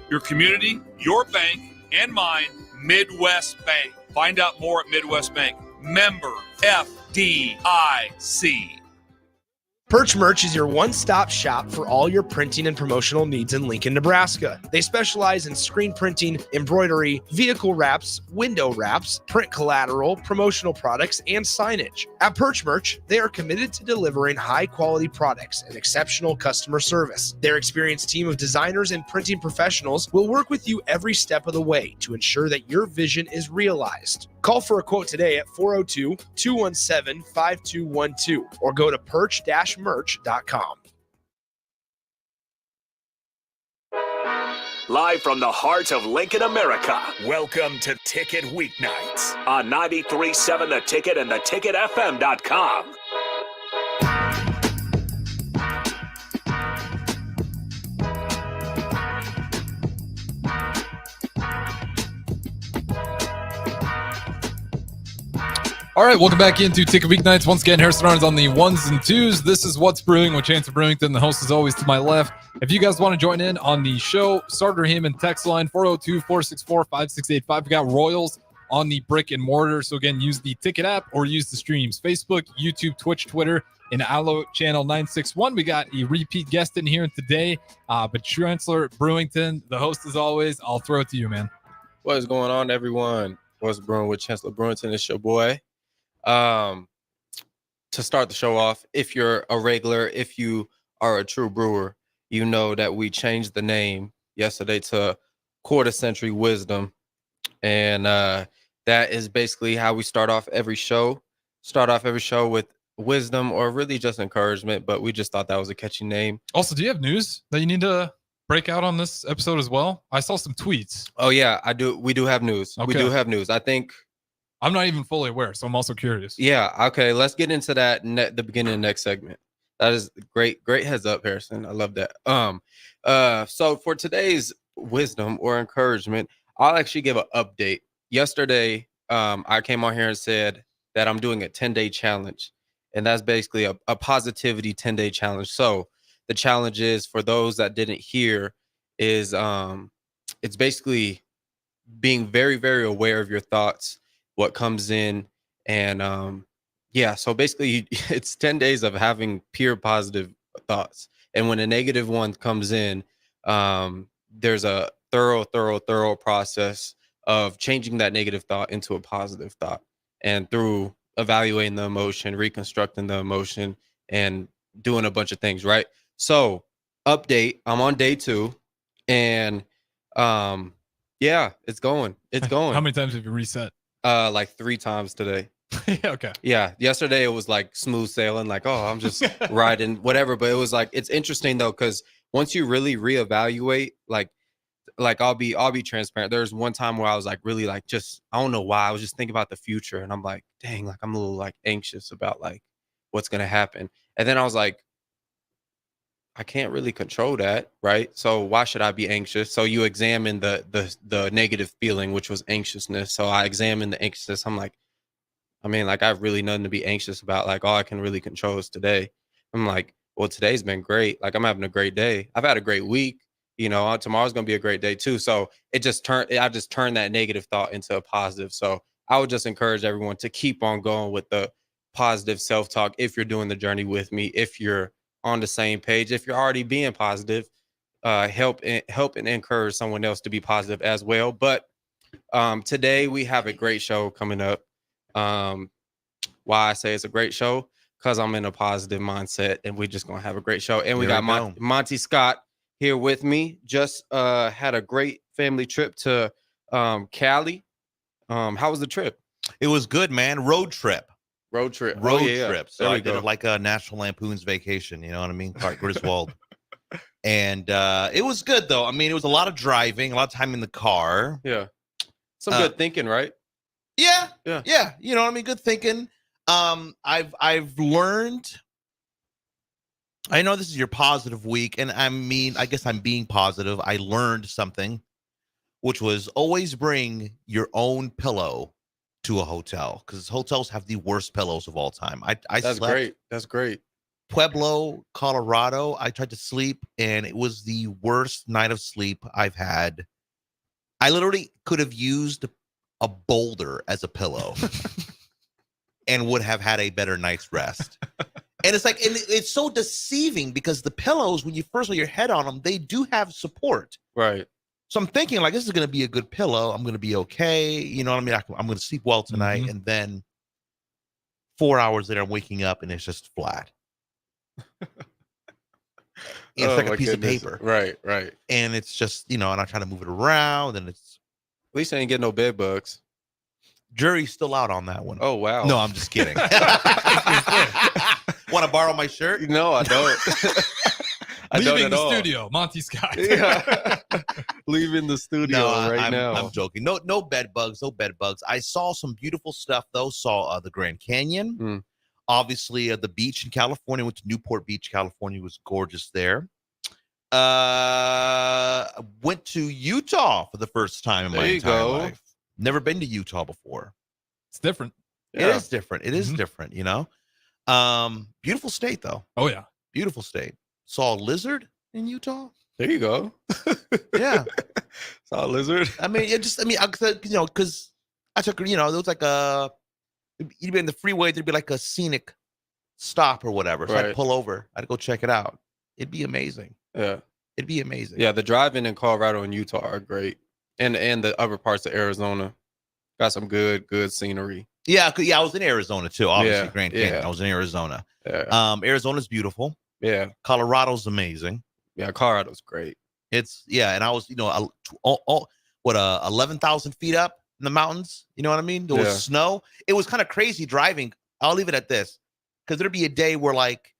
Your community, your bank, and mine, Midwest Bank. Find out more at Midwest Bank. Member FDIC. Perch Merch is your one-stop shop for all your printing and promotional needs in Lincoln, Nebraska. They specialize in screen printing, embroidery, vehicle wraps, window wraps, print collateral, promotional products, and signage. At Perch Merch, they are committed to delivering high-quality products and exceptional customer service. Their experienced team of designers and printing professionals will work with you every step of the way to ensure that your vision is realized. Call for a quote today at 402-217-5212 or go to perch-merch.com. Live from the heart of Lincoln, America. Welcome to Ticket Weeknights on 93.7 The Ticket and theticketfm.com. All right, welcome back into Ticket Weeknights. Once again, Harrison Arns on the ones and twos. This is What's Brewing with Chancellor Brewington. The host is always to my left. If you guys want to join in on the show, Starter him and text line 402-464-5685. We got Royals on the brick and mortar. So again, use the Ticket app or use the streams. Facebook, YouTube, Twitch, Twitter, and Allo Channel 961. We got a repeat guest in here today, but Chancellor Brewington, the host as always. I'll throw it to you, man. What is going on, everyone? What's brewing with Chancellor Brewington? It's your boy. To start the show off, if you're a regular, if you are a true brewer, you know that we changed the name yesterday to Quarter Century Wisdom. And that is basically how we start off every show. Start off every show with wisdom or really just encouragement, but we just thought that was a catchy name. Also, do you have news that you need to break out on this episode as well? I saw some tweets. Oh, yeah, I do. We do have news. Okay. We do have news. I think I'm not even fully aware, so I'm also curious. Yeah, okay. Let's get into that the beginning of the next segment. That is great. Great heads up, Harrison. I love that. So for today's wisdom or encouragement, I'll actually give an update. Yesterday, I came on here and said that I'm doing a 10-day challenge, and that's basically a positivity 10-day challenge. So the challenge is, for those that didn't hear, is it's basically being very, very aware of your thoughts, what comes in, and so basically it's 10 days of having pure positive thoughts, and when a negative one comes in, there's a thorough process of changing that negative thought into a positive thought, and through evaluating the emotion, reconstructing the emotion, and doing a bunch of things, right? So update, I'm on day 2, and it's going. How many times have you reset? Like 3 times today. Okay. Yeah. Yesterday it was like smooth sailing, like, oh, I'm just riding whatever. But it was like, it's interesting though, because once you really reevaluate, like I'll be transparent. There's one time where I was like really like, just, I don't know why, I was just thinking about the future, and I'm like, dang, like I'm a little like anxious about like what's gonna happen. And then I was like, I can't really control that, right? So why should I be anxious? So you examine the negative feeling, which was anxiousness. So I examined the anxiousness. I'm like, I mean, like, I have really nothing to be anxious about. Like, all I can really control is today. I'm like, well, today's been great. Like, I'm having a great day. I've had a great week. You know, tomorrow's gonna be a great day too. So I just turned that negative thought into a positive. So I would just encourage everyone to keep on going with the positive self-talk. If you're doing the journey with me, if you're on the same page, if you're already being positive, help and encourage someone else to be positive as well. But today we have a great show coming up. Why I say it's a great show, because I'm in a positive mindset, and we're just gonna have a great show. And we got Monty Scott here with me. Just had a great family trip to Cali. How was the trip? It was good, man. Road trip. Trip. So I did it like a National Lampoon's Vacation. You know what I mean? Clark Griswold. And it was good though. I mean, it was a lot of driving, a lot of time in the car. Yeah. Some good thinking, right? Yeah. You know what I mean? Good thinking. I've learned. I know this is your positive week, and I mean, I guess I'm being positive. I learned something, which was always bring your own pillow to a hotel, because hotels have the worst pillows of all time. I That's slept, great. That's great. Pueblo, Colorado. I tried to sleep, and it was the worst night of sleep I've had. I literally could have used a boulder as a pillow and would have had a better night's rest. And it's like, and it's so deceiving because the pillows, when you first lay your head on them, they do have support. Right. So I'm thinking, like, this is going to be a good pillow. I'm going to be okay. You know what I mean? I'm going to sleep well tonight. Mhm. And then 4 hours later, I'm waking up and it's just flat. It's like a piece of paper. Right. And it's just, and I try to move it around, and it's At least I ain't getting no bed bugs. jury's still out on that one. Oh wow. No, I'm just kidding. Want to borrow my shirt? No, I don't. I don't Leaving at the all. studio, Monty Scott. Yeah. Leaving the studio right now. I'm joking. No bed bugs. No bed bugs. I saw some beautiful stuff though. Saw the Grand Canyon. Mm. Obviously, the beach in California. Went to Newport Beach, California. Was gorgeous there. Went to Utah for the first time in my There you entire go. life. Never been to Utah before. It's different. It is different. It is Mhm. different. Beautiful state though. Oh yeah. Beautiful state. Saw a lizard in Utah. There you go. Yeah. Saw a lizard. Because I took, there was like you'd be in the freeway, there'd be like a scenic stop or whatever. So I'd Right. pull over, I'd go check it out. It'd be amazing. Yeah. It'd be amazing. Yeah. The drive-in in Colorado and Utah are great, and the upper parts of Arizona got some good scenery. Yeah. I was in Arizona too. Obviously, Yeah, Grand Canyon. yeah. I was in Arizona. Yeah. Arizona's beautiful. Yeah. Colorado's amazing. Yeah. Colorado's great. And I was, 11,000 feet up in the mountains. You know what I mean? There was Yeah. snow. It was kind of crazy driving. I'll leave it at this, because there'd be a day where like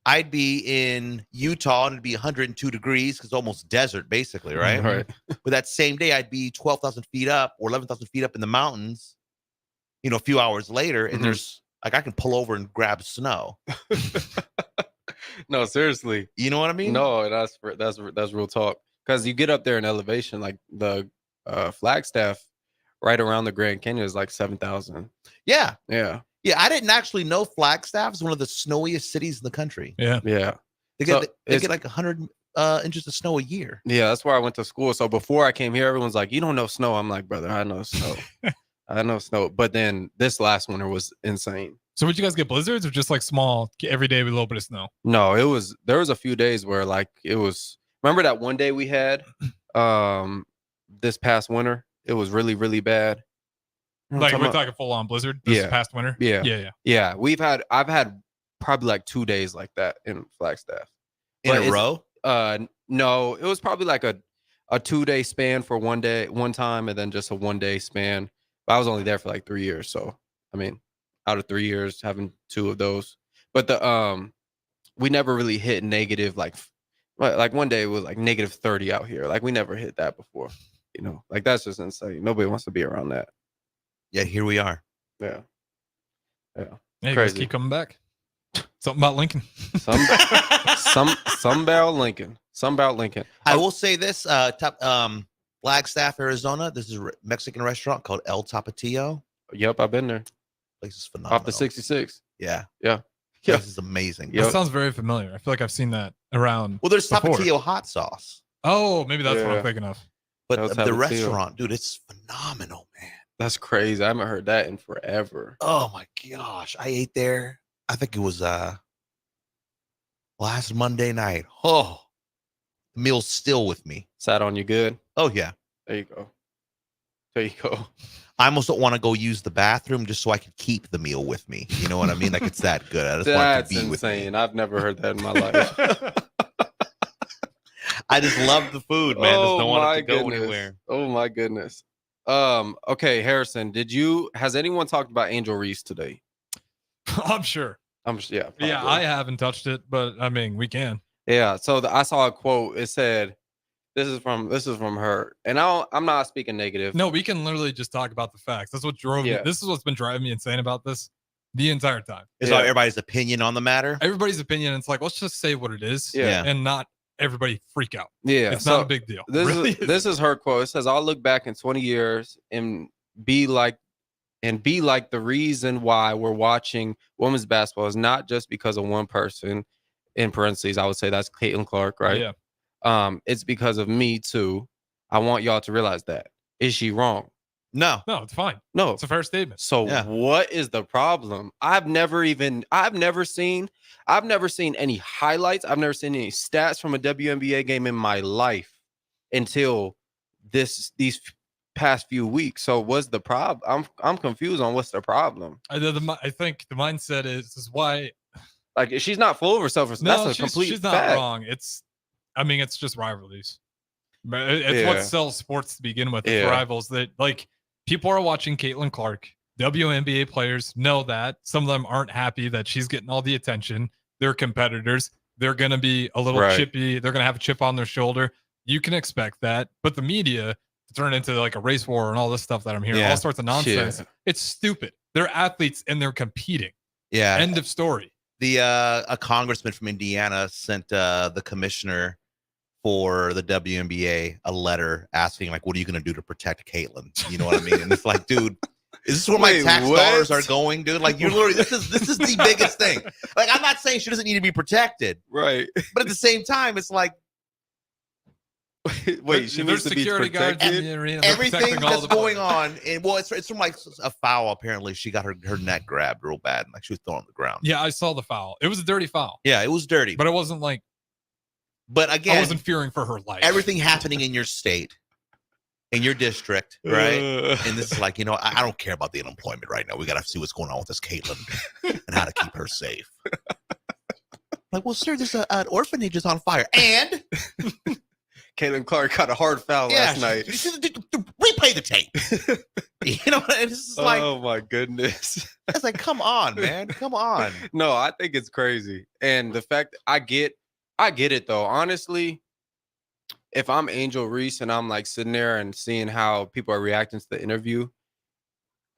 I'd be in Utah and it'd be 102 degrees because almost desert, basically, right? Right. But that same day I'd be 12,000 feet up or 11,000 feet up in the mountains, a few hours later, and Mhm. there's like I can pull over and grab snow. No, seriously. You know what I mean? No, that's real talk. Because you get up there in elevation, like the Flagstaff, right around the Grand Canyon is like 7,000. Yeah. Yeah. Yeah. I didn't actually know Flagstaff is one of the snowiest cities in the country. Yeah. Yeah. They So get like 100 inches of snow a year. Yeah, that's where I went to school. So before I came here, everyone's like, "You don't know snow." I'm like, "Brother, I know snow. I know snow." But then this last winter was insane. So would you guys get blizzards or just like small every day with a little bit of snow? No, there was a few days where like it was. Remember that one day we had this past winter? It was really, really bad. You know what Like I'm we're talking talking full on blizzard this Yeah. past winter? Yeah. Yeah. about? Yeah, I've had probably like 2 days like that in Flagstaff. In But a it's- row? No, it was probably like a 2-day span for one time, and then just a 1-day span. But I was only there for like 3 years, so I mean, out of 3 years, having 2 of those. But we never really hit negative like one day it was like negative 30 out here. Like we never hit that before. Like that's just insane. Nobody wants to be around that. Yeah, here we are. Yeah. Hey, you guys Crazy. keep coming back. Something about Lincoln. Some about Lincoln. Some about Lincoln. I will say this, Flagstaff, Arizona. This is a Mexican restaurant called El Tapatio. Yep, I've been there. Place is phenomenal. Off the 66. Yeah. Yeah. This is amazing. Yep. That sounds very familiar. I feel like I've seen that around. Well, there's Before. Tapatio hot sauce, Oh, maybe that's what Yeah. I'm thinking of. but That was the Tapatio. restaurant, dude, it's phenomenal, man. That's crazy. I haven't heard that in forever. Oh my gosh, I ate there. I think it was last Monday night. Oh, the meal's still with me. Sat on you good. Oh yeah. There you go. There you go. I almost don't want to go use the bathroom just so I could keep the meal with me. You know what I mean? Like it's that good. I just want it That's to be with insane. me. I've never heard that in my life. I just love the food, man. Just don't want it to go anywhere. Oh my goodness. Okay, Harrison, has anyone talked about Angel Reese today? I'm sure. Yeah. Yeah, probably. I haven't touched it, but I mean, we can. Yeah. So I saw a quote. It said, "This is from her," and I'm not speaking negative. No, we can literally just talk about the facts. That's what drove me. Yeah. This is what's been driving me insane about this the entire time. Is Yeah. everybody's opinion on the matter? Everybody's opinion. It's like, let's just say what it is Yeah. and not everybody freak out. Yeah. It's so not a big deal. This Really this is her quote. It says, "I'll look back in 20 years and be like the reason why we're watching women's basketball is not just because of one person. in parentheses, I would say that's Caitlin Clark, right? Yeah. It's because of me too. I want y'all to realize that. Is she wrong? No. No, it's fine. No. It's a fair statement. So what is the problem? I've never seen any highlights. I've never seen any stats from a WNBA game in my life until these past few weeks. So what's the problem? I'm confused on what's the problem. I think the mindset is why, like, she's not full of herself. That's a complete she's not fact. wrong. It's just rivalries. It's what sells sports to begin with. It's rivals that, like, people are watching Caitlin Clark. WNBA players know that. Some of them aren't happy that she's getting all the attention. They're competitors. They're going to be a little chippy. They're going to have a chip on their shoulder. You can expect that. But the media turn into like a race war and all this stuff that I'm hearing, all sorts of nonsense. It's stupid. They're athletes and they're competing. Yeah. End of story. A congressman from Indiana sent the commissioner for the WNBA a letter asking, like, what are you going to do to protect Caitlin? You know what I mean? And it's like, dude, is this where my tax dollars are going, dude? Like, you're literally, this is the biggest thing. Like, I'm not saying she doesn't need to be protected, right? But at the same time, it's like, wait, she needs to be protected. In the arena. Everything that's going on, and it's from like a foul. Apparently, she got her neck grabbed real bad, and like she was thrown on the ground. Yeah, I saw the foul. It was a dirty foul. Yeah, it was dirty, but it wasn't like. But again, I wasn't fearing for her life. Everything happening in your state, in your district, right? And this is like, I don't care about the unemployment right now. We got to see what's going on with this Caitlin and how to keep her safe. Like, well, sir, there's an orphanage is on fire, and Caitlin Clark got a hard foul last night. Replay the tape. It's just like, oh my goodness. It's like, come on, man, come on. No, I think it's crazy, and the fact I get it though. Honestly, if I'm Angel Reese and I'm like sitting there and seeing how people are reacting to the interview,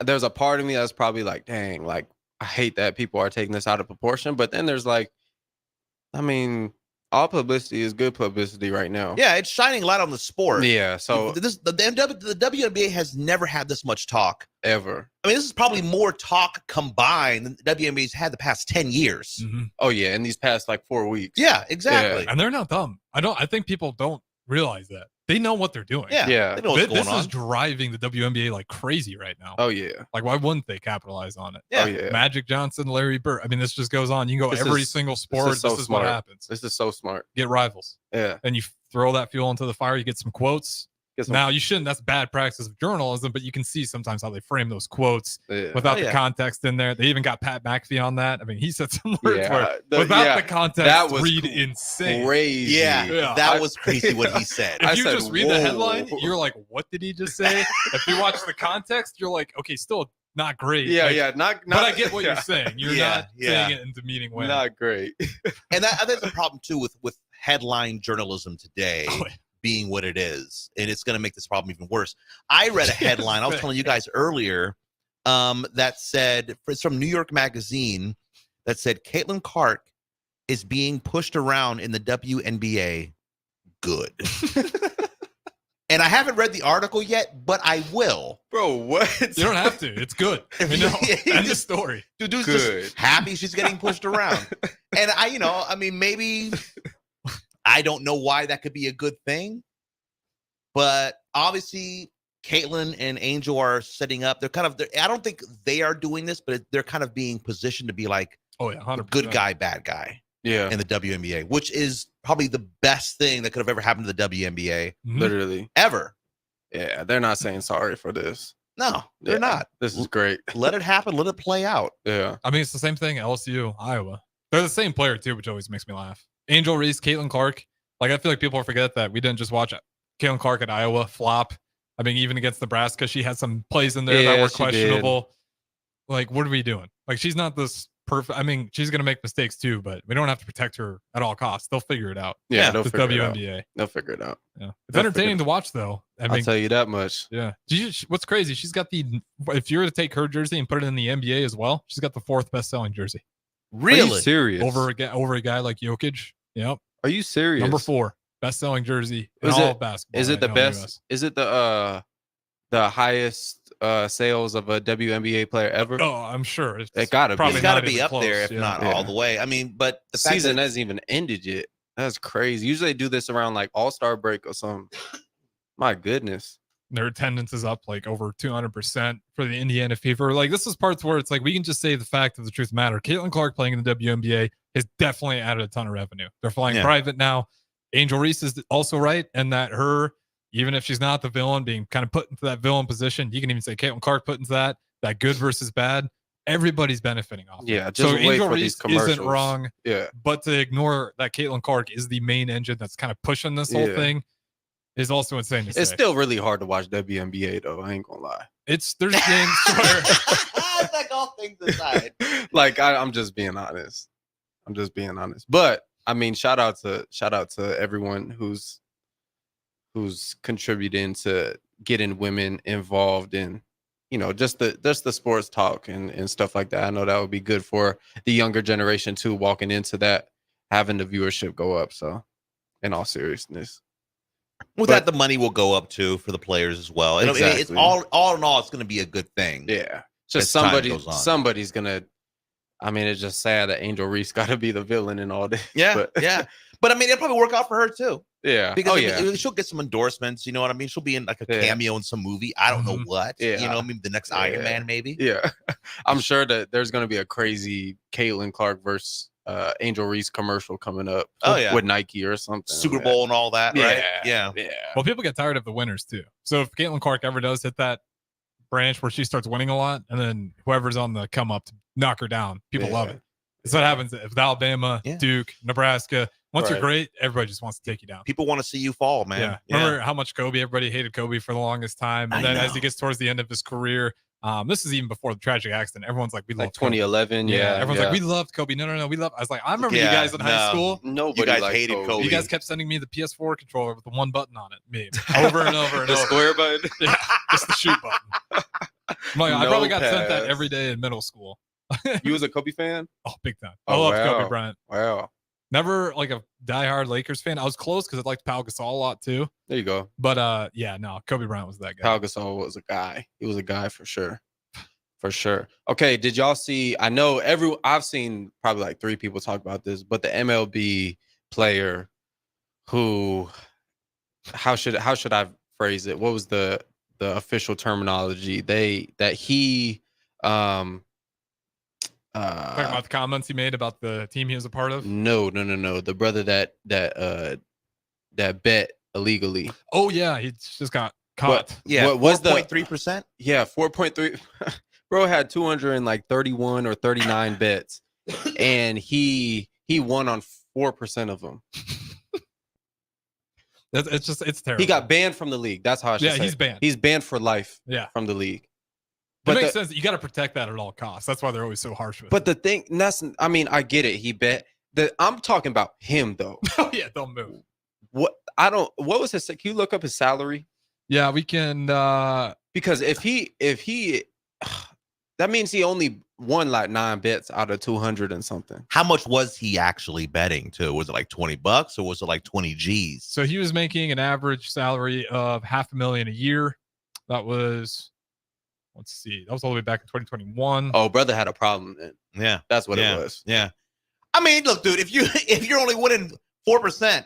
there's a part of me that's probably like, dang, like, I hate that people are taking this out of proportion. But then there's like, I mean, all publicity is good publicity right now. Yeah, it's shining light on the sport. Yeah, so the WNBA has never had this much talk ever. I mean, this is probably more talk combined than the WNBA's had the past 10 years. Mm-hmm. Oh yeah, in these past like 4 weeks. Yeah, exactly. Yeah. And they're not dumb. I think people don't realize that. They know what they're doing. Yeah. They know what's going on. Is driving the WNBA like crazy right now. Oh yeah. Like, why wouldn't they capitalize on it? Yeah. Oh, yeah. Magic Johnson, Larry Bird. I mean, this just goes on. You can go every single sport. This is what happens. This is so smart. Get rivals. Yeah. And you throw that fuel into the fire. You get some quotes. Now, you shouldn't. That's bad practice of journalism, but you can see sometimes how they frame those quotes without the context in there. They even got Pat McAfee on that. I mean, he said some words where without the context, that was insane. Crazy. Yeah, that was crazy what he said. If you just read the headline, you're like, what did he just say? If you watch the context, you're like, okay, still not great. Not. But I get what you're saying. You're not saying it in demeaning way. Not great. And that's a problem too with headline journalism today. Being what it is, and it's going to make this problem even worse. I read a headline I was telling you guys earlier that said, it's from New York Magazine, that said Caitlin Clark is being pushed around in the WNBA. Good. And I haven't read the article yet, but I will. Bro, what? You don't have to. It's good. End of story. Dude's just happy she's getting pushed around. And I mean, maybe I don't know why that could be a good thing, but obviously Caitlin and Angel are setting up. I don't think they are doing this, but they're kind of being positioned to be like, 100%. Good guy, bad guy. Yeah. In the WNBA, which is probably the best thing that could have ever happened to the WNBA. Literally. Ever. Yeah. They're not saying sorry for this. No, they're not. This is great. Let it happen. Let it play out. Yeah. I mean, it's the same thing. LSU, Iowa. They're the same player too, which always makes me laugh. Angel Reese, Caitlin Clark. Like, I feel like people forget that we didn't just watch Caitlin Clark at Iowa flop. I mean, even against Nebraska, she had some plays in there that were questionable. Like, what are we doing? Like, she's not this perfect. I mean, she's going to make mistakes too, but we don't have to protect her at all costs. They'll figure it out. Yeah, the WNBA. They'll figure it out. Yeah, it's entertaining to watch, though. I'll tell you that much. Yeah. What's crazy? She's got if you were to take her jersey and put it in the NBA as well, she's got the 4th best-selling jersey. Really? Are you serious? Over a guy like Jokic. Yep. Are you serious? Number 4 best-selling jersey in all of basketball. Is it the best? Is it the highest sales of a WNBA player ever? Oh, I'm sure. It gotta be. It's got to not be even up close, there, if yeah. not Yeah. all the way. I mean, but The the fact season that hasn't even ended yet. That's crazy. Usually they do this around like All-Star break or something. My goodness. Their attendance is up like over 200% for the Indiana Fever. Like, this is parts where it's like we can just say the fact of the truth matter. Caitlin Clark playing in the WNBA has definitely added a ton of revenue. They're flying private now. Angel Reese is also right, and that her, even if she's not the villain, being kind of put into that villain position, you can even say Caitlin Clark put into that good versus bad. Everybody's benefiting off. Yeah, it. just So wait Angel for Reese these commercials. isn't wrong. Yeah. But to ignore that Caitlin Clark is the main engine that's kind of pushing this whole thing is also insane to say. It's still really hard to watch WNBA though. I ain't gonna lie. There's games where it's like all things aside. Like I'm just being honest. But I mean, shout out to everyone who's contributing to getting women involved in, just the sports talk and stuff like that. I know that would be good for the younger generation too, walking into that, having the viewership go up. So, in all seriousness. With that, the money will go up too for the players as well. And Exactly. it's all in all, it's going to be a good thing. Yeah, just as time goes on. somebody's gonna. I mean, it's just sad that Angel Reese got to be the villain in all this. Yeah, but I mean, it'll probably work out for her too. Yeah, because I mean, she'll get some endorsements. You know what I mean? She'll be in like a cameo in some movie. I don't know what. Yeah, I mean, the next Iron Man maybe. Yeah, I'm sure that there's going to be a crazy Caitlin Clark versus Angel Reese commercial coming up. With Nike or something. Super Bowl and all that, right? Yeah. Well, people get tired of the winners too. So if Caitlin Clark ever does hit that branch where she starts winning a lot, and then whoever's on the come up to knock her down, people love it. So that happens if Alabama, Duke, Nebraska. Once you're great, everybody just wants to take you down. People want to see you fall, man. Yeah. Remember how much everybody hated Kobe for the longest time, and then as he gets towards the end of his career. This is even before the tragic accident. Everyone's like, we love 2011. Kobe. Everyone's like, we loved Kobe. No, we love. I was like, I remember you guys in high school. Nobody you guys hated Kobe. You guys kept sending me the PS4 controller with the one button on it, over and over and the over. Square button, just the shoot button. I probably got sent that every day in middle school. You was a Kobe fan? Oh, big time. I loved Kobe Bryant. Wow. Never like a diehard Lakers fan. I was close because I liked Pau Gasol a lot too. There you go. But Kobe Bryant was that guy. Pau Gasol was a guy. He was a guy for sure. For sure. Okay, did y'all see? I know I've seen probably like 3 people talk about this, but the MLB player who, how should I phrase it? What was the official terminology? He talking about the comments he made about the team he was a part of? No. The brother that bet illegally. Oh yeah, he just got caught. What was 4.3%? Yeah, 4.3. Bro had 231 or 39 bets, and he won on 4% of them. It's terrible. He got banned from the league. That's how I should say. He's banned. He's banned for life. From the league. But it makes sense. You got to protect that at all costs. That's why they're always so harsh with it. But the thing, I get it. He bet. I'm talking about him though. Oh yeah, don't move. What was his? Can you look up his salary? Yeah, we can. Because if he, that means he only won like 9 bets out of 200 and something. How much was he actually betting too? Was it like $20 or was it like 20 G's? So he was making an average salary of $500,000 a year. That was, let's see, that was all the way back in 2021. Oh, brother had a problem then. Yeah, that's what it was. Yeah, I mean, look, dude, if you're only winning 4%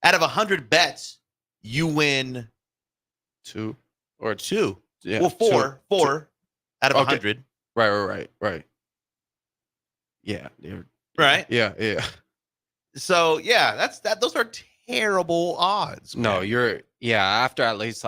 out of 100 bets, you win 2. Yeah, well, four out of 100. Right. Yeah. Right. Yeah. So yeah, those are terrible odds. Man. No, after at least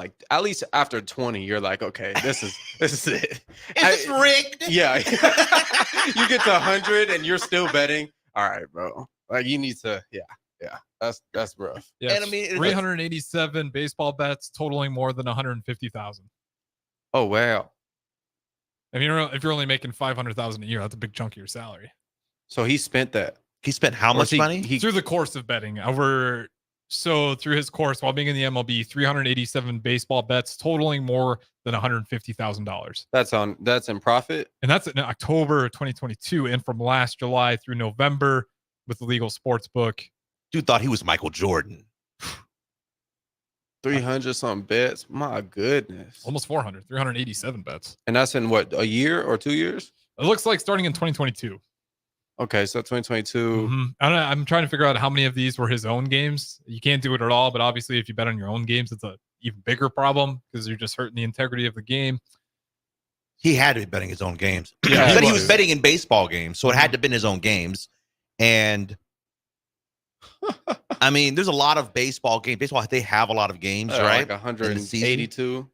after 20, you're like, okay, this is it. It's rigged. Yeah. You get to 100 and you're still betting. All right, bro. Like you need to, yeah. That's rough. Yeah, and I mean, 387 baseball bets totaling more than 150,000. Oh wow. I mean, if you're only making 500,000 a year, that's a big chunk of your salary. So he spent that. He spent how much money? Through the course of betting through his course while being in the MLB, 387 baseball bets totaling more than $150,000. That's in profit. And that's in October 2022. And from last July through November with the legal sports book. Dude thought he was Michael Jordan. 300 something bets. My goodness. Almost 400, 387 bets. And that's in what, a year or 2 years? It looks like starting in 2022. Okay, so 2022. Mm-hmm. I'm trying to figure out how many of these were his own games. You can't do it at all, but obviously if you bet on your own games, it's a even bigger problem because you're just hurting the integrity of the game. He had to be betting his own games. Yeah, He said he was betting in baseball games, so it had to have been his own games. And I mean, there's a lot of baseball games. Baseball, they have a lot of games, right? Like 182.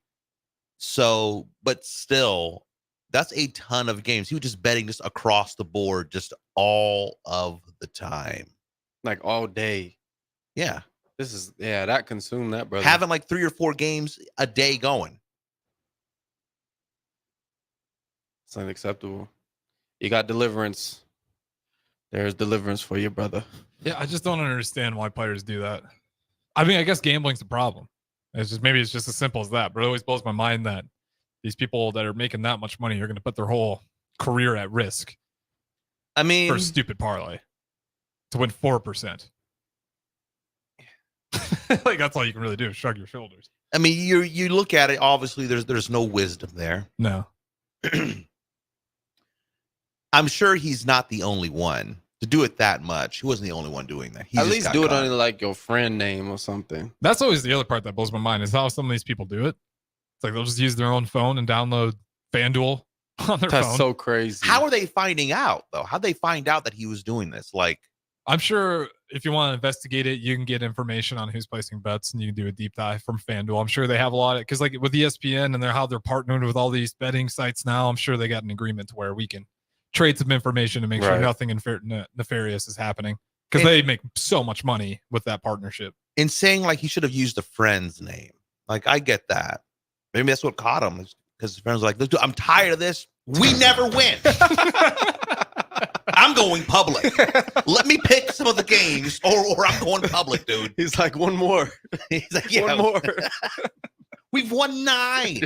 So, but still, that's a ton of games. He was just betting just across the board, just all of the time. Like all day. Yeah. That consumed that, brother. Having like 3 or 4 games a day going. It's unacceptable. You got deliverance. There's deliverance for you, brother. Yeah, I just don't understand why players do that. I mean, I guess gambling's the problem. Maybe it's just as simple as that. But it always blows my mind that these people that are making that much money are going to put their whole career at risk. I mean, for a stupid parlay to win 4%. Like that's all you can really do is shrug your shoulders. I mean, you look at it. Obviously, there's no wisdom there. No. I'm sure he's not the only one to do it that much. He wasn't the only one doing that. He At just least got do it caught. under like your friend name or something. That's always the other part that blows my mind is how some of these people do it. It's like they'll just use their own phone and download FanDuel on their phone. That's so crazy. How are they finding out though? How'd they find out that he was doing this? Like, I'm sure if you want to investigate it, you can get information on who's placing bets and you can do a deep dive from FanDuel. I'm sure they have a lot of, because like with ESPN and how they're partnered with all these betting sites now, I'm sure they got an agreement to where we can trade some information to make sure nothing nefarious is happening because they make so much money with that partnership. In saying like he should have used a friend's name. Like, I get that. Maybe that's what caught him because his friends were like, I'm tired of this. We never win. I'm going public. Let me pick some of the games or I'm going public, dude. He's like, one more. He's like, yeah, one more. We've won 9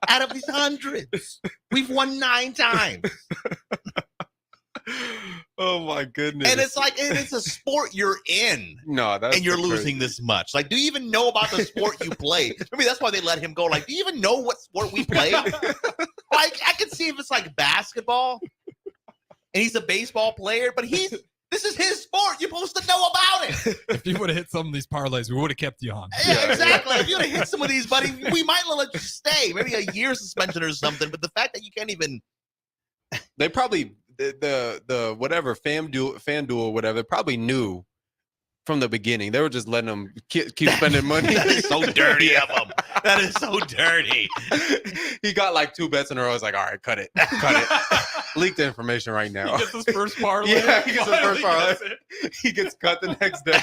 out of these hundreds. We've won 9 times. Oh my goodness. And it's like, it's a sport you're in. No, that's and you're losing this much. Like, do you even know about the sport you play? I mean, that's why they let him go. Like, do you even know what sport we play? Like, I can see if it's like basketball and he's a baseball player, but this is his sport. You're supposed to know about it. If you would have hit some of these parlays, we would have kept you on. Yeah, exactly. If you would have hit some of these, buddy, we might let you stay. Maybe a year suspension or something. But the fact that you can't even, they probably the whatever FanDuel whatever probably knew from the beginning. They were just letting them keep spending money. That is so dirty of them. That is so dirty. He got like 2 bets in a row. I was like, all right, cut it. Leak the information right now. He gets his first parlay. Yeah, he gets his first parlay. He gets cut the next day.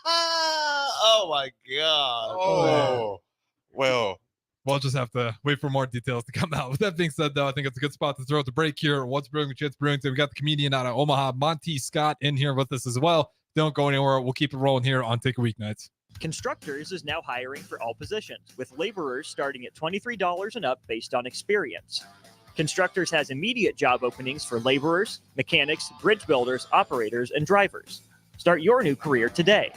Oh my God. Oh, well. We'll just have to wait for more details to come out. With that being said, though, I think it's a good spot to throw at the break here. What's Brewing with Chancellor Brewington? We got the comedian out of Omaha, Monty Scott, in here with us as well. Don't go anywhere. We'll keep it rolling here on Take a Weeknights. Constructors is now hiring for all positions, with laborers starting at $23 and up based on experience. Constructors has immediate job openings for laborers, mechanics, bridge builders, operators, and drivers. Start your new career today.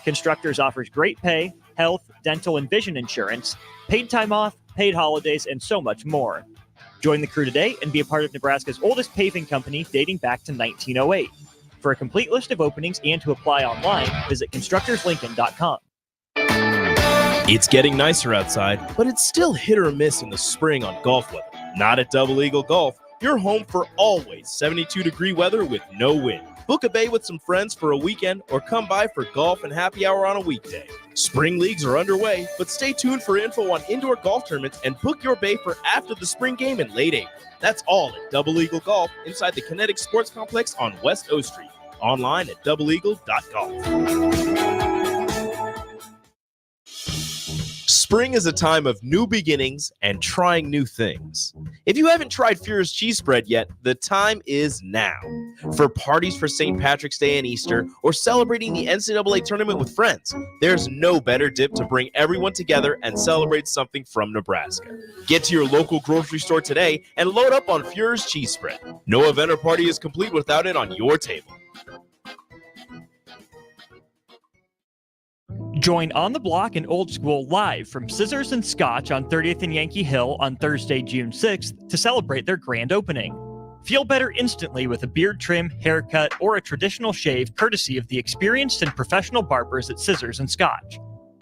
Constructors offers great pay, health, dental, and vision insurance, paid time off, paid holidays, and so much more. Join the crew today and be a part of Nebraska's oldest paving company dating back to 1908. For a complete list of openings and to apply online, visit constructorslincoln.com. It's getting nicer outside, but it's still hit or miss in the spring on golf weather. Not at Double Eagle Golf. You're home for always 72-degree weather with no wind. Book a bay with some friends for a weekend or come by for golf and happy hour on a weekday. Spring leagues are underway, but stay tuned for info on indoor golf tournaments and book your bay for after the spring game in late April. That's all at Double Eagle Golf inside the Kinetic Sports Complex on West O Street. Online at doubleeagle.golf. Spring is a time of new beginnings and trying new things. If you haven't tried Fuhrer's cheese spread yet, the time is now. For parties for St. Patrick's Day and Easter, or celebrating the NCAA tournament with friends, there's no better dip to bring everyone together and celebrate something from Nebraska. Get to your local grocery store today and load up on Fuhrer's cheese spread. No event or party is complete without it on your table. Join On the Block and Old School live from Scissors and Scotch on 30th and Yankee Hill on Thursday, June 6th to celebrate their grand opening. Feel better instantly with a beard trim, haircut, or a traditional shave courtesy of the experienced and professional barbers at Scissors and Scotch.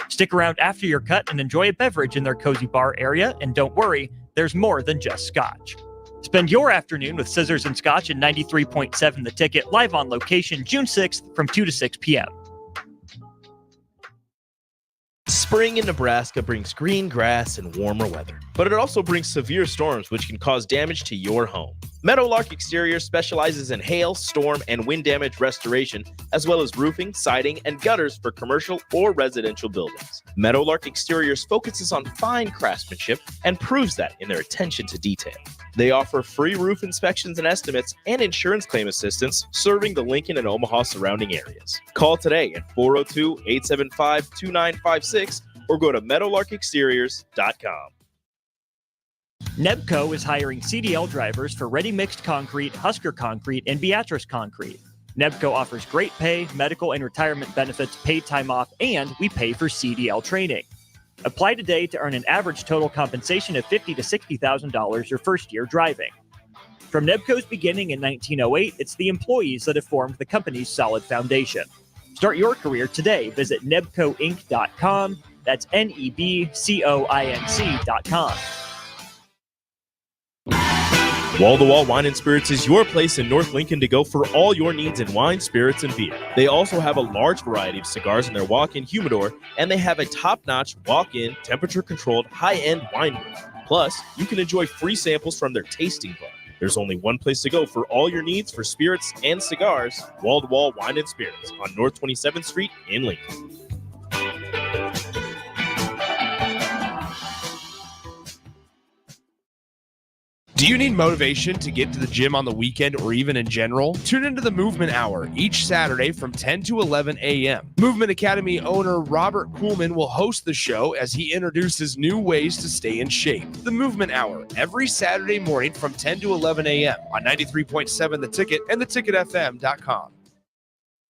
Stick around after your cut and enjoy a beverage in their cozy bar area, and don't worry, there's more than just Scotch. Spend your afternoon with Scissors and Scotch at 93.7 The Ticket, live on location June 6th from 2 to 6 p.m. Spring in Nebraska brings green grass and warmer weather, but it also brings severe storms which can cause damage to your home. Meadowlark Exterior specializes in hail, storm, and wind damage restoration, as well as roofing, siding, and gutters for commercial or residential buildings. Meadowlark Exteriors focuses on fine craftsmanship and proves that in their attention to detail. They offer free roof inspections and estimates and insurance claim assistance, serving the Lincoln and Omaha surrounding areas. Call today at 402-875-2956 or go to meadowlarkexteriors.com. Nebco is hiring CDL drivers for ready-mixed concrete, Husker Concrete, and Beatrice Concrete. Nebco offers great pay, medical and retirement benefits, paid time off, and we pay for CDL training. Apply today to earn an average total compensation of $50,000 to $60,000 your first year driving. From Nebco's beginning in 1908, it's the employees that have formed the company's solid foundation. Start your career today. Visit nebcoinc.com. That's NEBCOINC.com. Wall to Wall Wine and Spirits is your place in North Lincoln to go for all your needs in wine, spirits, and beer. They also have a large variety of cigars in their walk-in humidor, and they have a top-notch walk-in, temperature-controlled, high-end wine room. Plus, you can enjoy free samples from their tasting bar. There's only one place to go for all your needs for spirits and cigars. Wall to Wall Wine and Spirits on North 27th Street in Lincoln. Do you need motivation to get to the gym on the weekend or even in general? Tune into the Movement Hour each Saturday from 10 to 11 a.m. Movement Academy owner Robert Kuhlman will host the show as he introduces new ways to stay in shape. The Movement Hour every Saturday morning from 10 to 11 a.m. on 93.7 The Ticket and theticketfm.com.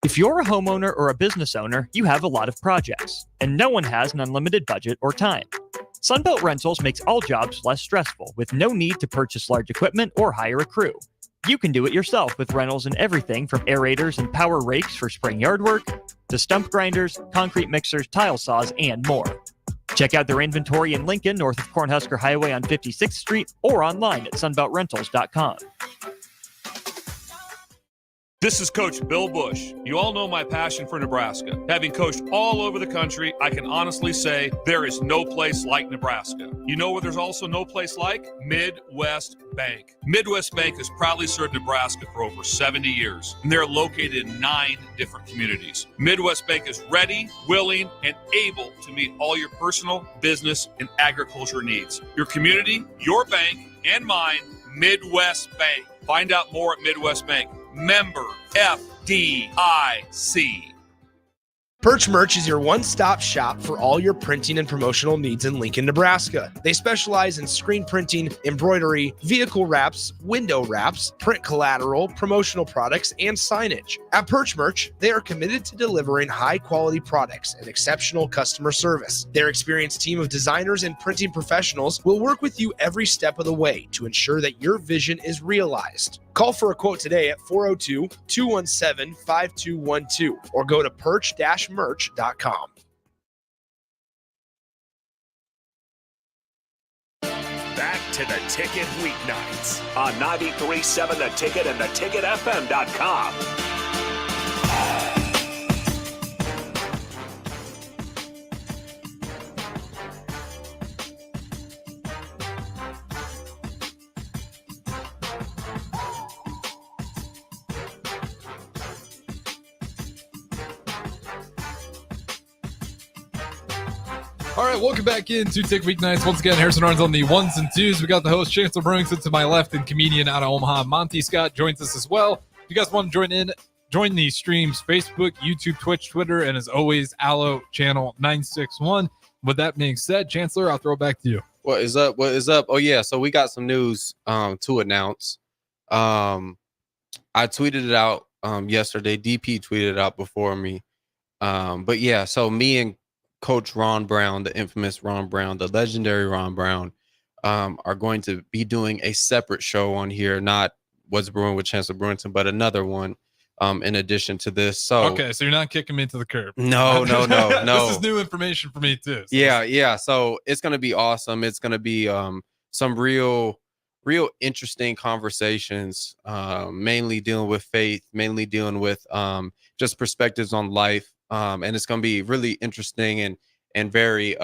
If you're a homeowner or a business owner, you have a lot of projects, and no one has an unlimited budget or time. Sunbelt Rentals makes all jobs less stressful with no need to purchase large equipment or hire a crew. You can do it yourself with rentals and everything from aerators and power rakes for spring yard work to stump grinders, concrete mixers, tile saws, and more. Check out their inventory in Lincoln, north of Cornhusker Highway on 56th Street, or online at sunbeltrentals.com. This is Coach Bill Bush. You all know my passion for Nebraska. Having coached all over the country, I can honestly say there is no place like Nebraska. You know where there's also no place like? Midwest Bank. Midwest Bank has proudly served Nebraska for over 70 years, and they're located in 9 different communities. Midwest Bank is ready, willing, and able to meet all your personal, business, and agriculture needs. Your community, your bank, and mine, Midwest Bank. Find out more at Midwest Bank. Member FDIC. Perch Merch is your one-stop shop for all your printing and promotional needs in Lincoln, Nebraska. They specialize in screen printing, embroidery, vehicle wraps, window wraps, print collateral, promotional products, and signage. At Perch Merch, they are committed to delivering high-quality products and exceptional customer service. Their experienced team of designers and printing professionals will work with you every step of the way to ensure that your vision is realized. Call for a quote today at 402-217-5212 or go to perch-merch.com. Back to the Ticket weeknights on 93.7 The Ticket and theticketfm.com. All right, welcome back into Tick Weeknights. Once again, Harrison Arns on the ones and twos. We got the host, Chancellor Brewington, to my left, and comedian out of Omaha, Monty Scott, joins us as well. If you guys want to join the streams, Facebook, YouTube, Twitch, Twitter, and as always, Allo Channel 961. With that being said, Chancellor, I'll throw it back to you. What is up? What is up? Oh, yeah, so we got some news to announce. I tweeted it out yesterday. DP tweeted it out before me. But yeah, so me and Coach Ron Brown, the infamous Ron Brown, the legendary Ron Brown, are going to be doing a separate show on here, not What's Brewing with Chancellor Brewington, but another one in addition to this. So okay, so you're not kicking me to the curb. No. This is new information for me too. So Yeah. So it's gonna be awesome. It's gonna be some real interesting conversations, mainly dealing with faith, mainly dealing with just perspectives on life. And it's gonna be really interesting and very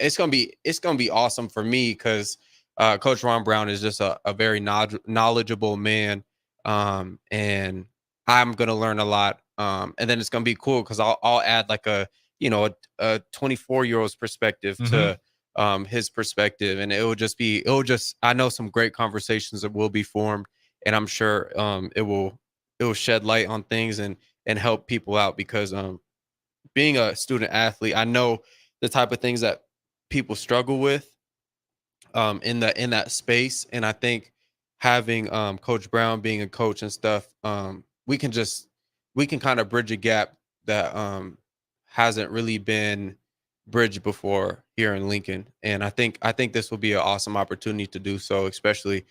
it's gonna be awesome for me because Coach Ron Brown is just a very knowledgeable man, and I'm gonna learn a lot. And then it's gonna be cool because I'll add like a 24-year-old's perspective to his perspective, and it'll just I know some great conversations that will be formed, and I'm sure it will shed light on things and help people out because being a student athlete, I know the type of things that people struggle with in that space, and I think having Coach Brown being a coach and stuff, we can kind of bridge a gap that hasn't really been bridged before here in Lincoln, and I think this will be an awesome opportunity to do so, especially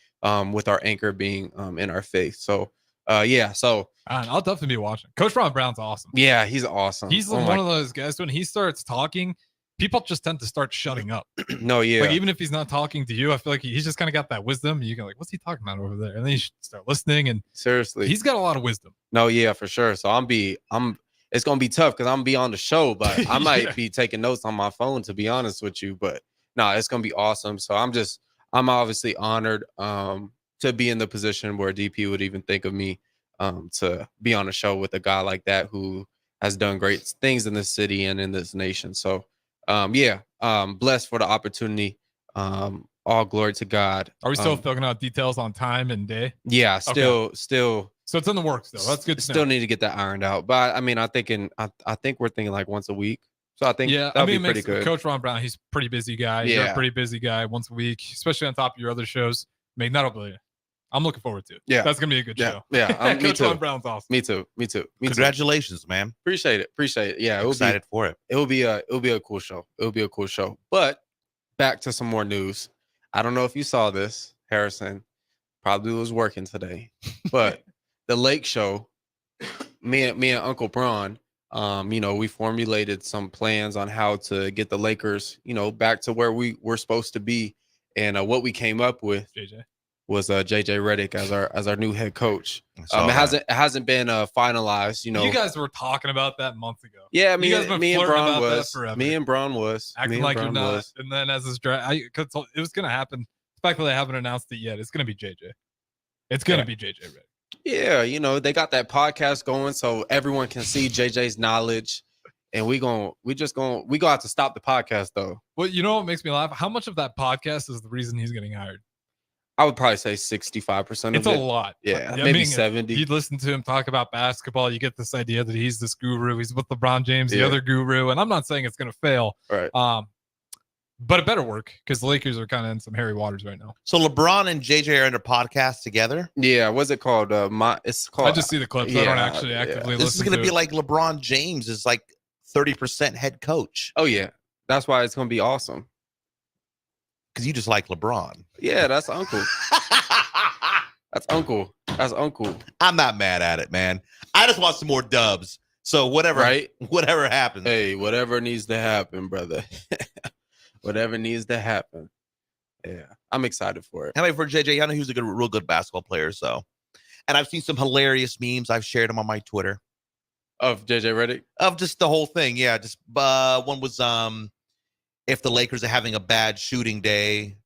with our anchor being in our faith. So so I'll definitely be watching. Coach Ron Brown's awesome. Yeah, he's awesome. He's one of those guys when he starts talking, people just tend to start shutting up. No, yeah. Like even if he's not talking to you, I feel like he's just kind of got that wisdom. You can like, what's he talking about over there? And then you should start listening. And seriously, he's got a lot of wisdom. No, yeah, for sure. So it's gonna be tough because I'm gonna be on the show, but I might be taking notes on my phone to be honest with you. But no, it's gonna be awesome. So I'm obviously honored to be in the position where DP would even think of me to be on a show with a guy like that who has done great things in this city and in this nation. So blessed for the opportunity. All glory to God. Are we still filling out details on time and day? Yeah, still. So it's in the works though. That's good. Still need to get that ironed out. But I mean, I think we're thinking like once a week. So I think that'll be pretty good. Coach Ron Brown, he's a pretty busy guy. Yeah. You're a pretty busy guy once a week, especially on top of your other shows. I mean, I'm looking forward to it. Yeah. That's gonna be a good show. Yeah. Coach Ron Brown's awesome. Me too. Congratulations, man. Appreciate it. Yeah. Excited for it. It'll be a cool show. But back to some more news. I don't know if you saw this, Harrison. Probably was working today. But the Lake Show, me and Uncle Braun, we formulated some plans on how to get the Lakers, back to where we were supposed to be. And what we came up with was JJ Redick as our new head coach. It hasn't been finalized. You guys were talking about that months ago. Yeah, me and Braun was. Me and Braun was acting like you're not. And then as this draft, it was going to happen. The fact that they haven't announced it yet, it's going to be JJ. It's going to be JJ Redick. Yeah, they got that podcast going so everyone can see JJ's knowledge. And we gonna have to stop the podcast though. Well, you know what makes me laugh? How much of that podcast is the reason he's getting hired? I would probably say 65%. It's a lot. Yeah, maybe 70. You listen to him talk about basketball, you get this idea that he's this guru. He's with LeBron James, the other guru. And I'm not saying it's going to fail. Right. But it better work because the Lakers are kind of in some hairy waters right now. So LeBron and JJ are in a podcast together? Yeah. What's it called? It's called. I just see the clips. I don't actually actively listen. This is going to be like LeBron James is like 30% head coach. Oh, yeah. That's why it's going to be awesome. Because you just like LeBron. Yeah, that's Uncle. That's Uncle. I'm not mad at it, man. I just want some more dubs. So whatever happens. Hey, whatever needs to happen, brother. Whatever needs to happen. Yeah, I'm excited for it. Anyway, for JJ, I know he was a real good basketball player. So, and I've seen some hilarious memes. I've shared them on my Twitter. Of JJ Redick? Of just the whole thing. Yeah, just one was if the Lakers are having a bad shooting day,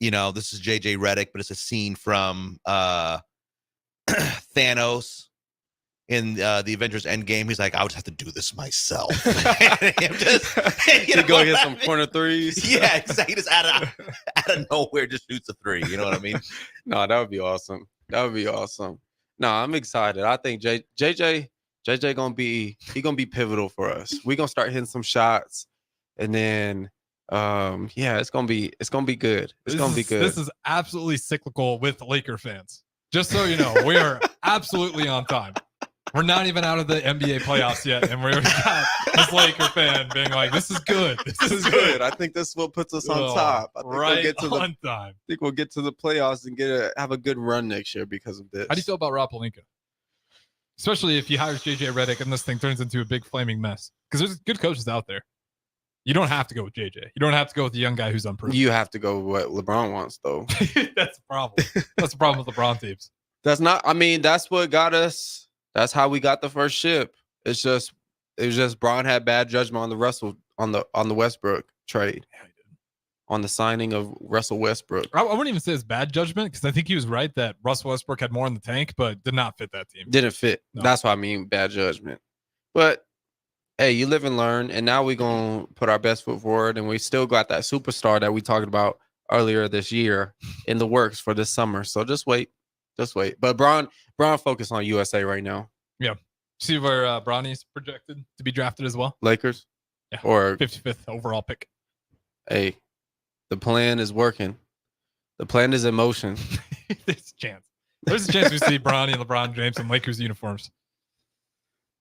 this is JJ Redick, but it's a scene from Thanos in the Avengers Endgame. He's like, I would have to do this myself. You go get some corner threes. Yeah, exactly. Just out of nowhere, just shoots a three. You know what I mean? No, that would be awesome. No, I'm excited. I think JJ gonna be pivotal for us. We're gonna start hitting some shots, and then it's gonna be good. It's gonna be good. This is absolutely cyclical with Laker fans. Just so you know, we are absolutely on time. We're not even out of the NBA playoffs yet, and we already got this Laker fan being like, "This is good. This is good." I think this is what puts us on Oh, top. I think right we'll get to on time. I think we'll get to the playoffs and have a good run next year because of this. How do you feel about Rob Pelinka? Especially if he hires JJ Redick and this thing turns into a big flaming mess. Because there's good coaches out there. You don't have to go with JJ. You don't have to go with the young guy who's unproven. You have to go with what LeBron wants, though. That's the problem. That's the problem with LeBron teams. That's not. I mean, that's what got us. That's how we got the first ship. It was just Braun had bad judgment on the Westbrook trade. Yeah, he did. On the signing of Russell Westbrook. I wouldn't even say it's bad judgment because I think he was right that Russell Westbrook had more in the tank, but did not fit that team. Didn't fit. No. That's what I mean, bad judgment. But hey, you live and learn, and now we're gonna put our best foot forward, and we still got that superstar that we talked about earlier this year in the works for this summer. So just wait. But Braun focus on USA right now. Yeah. See where Bronny's projected to be drafted as well? Lakers? Yeah. Or 55th overall pick. Hey, the plan is working. The plan is in motion. There's a chance. There's a chance we see Bronny and LeBron James in Lakers uniforms.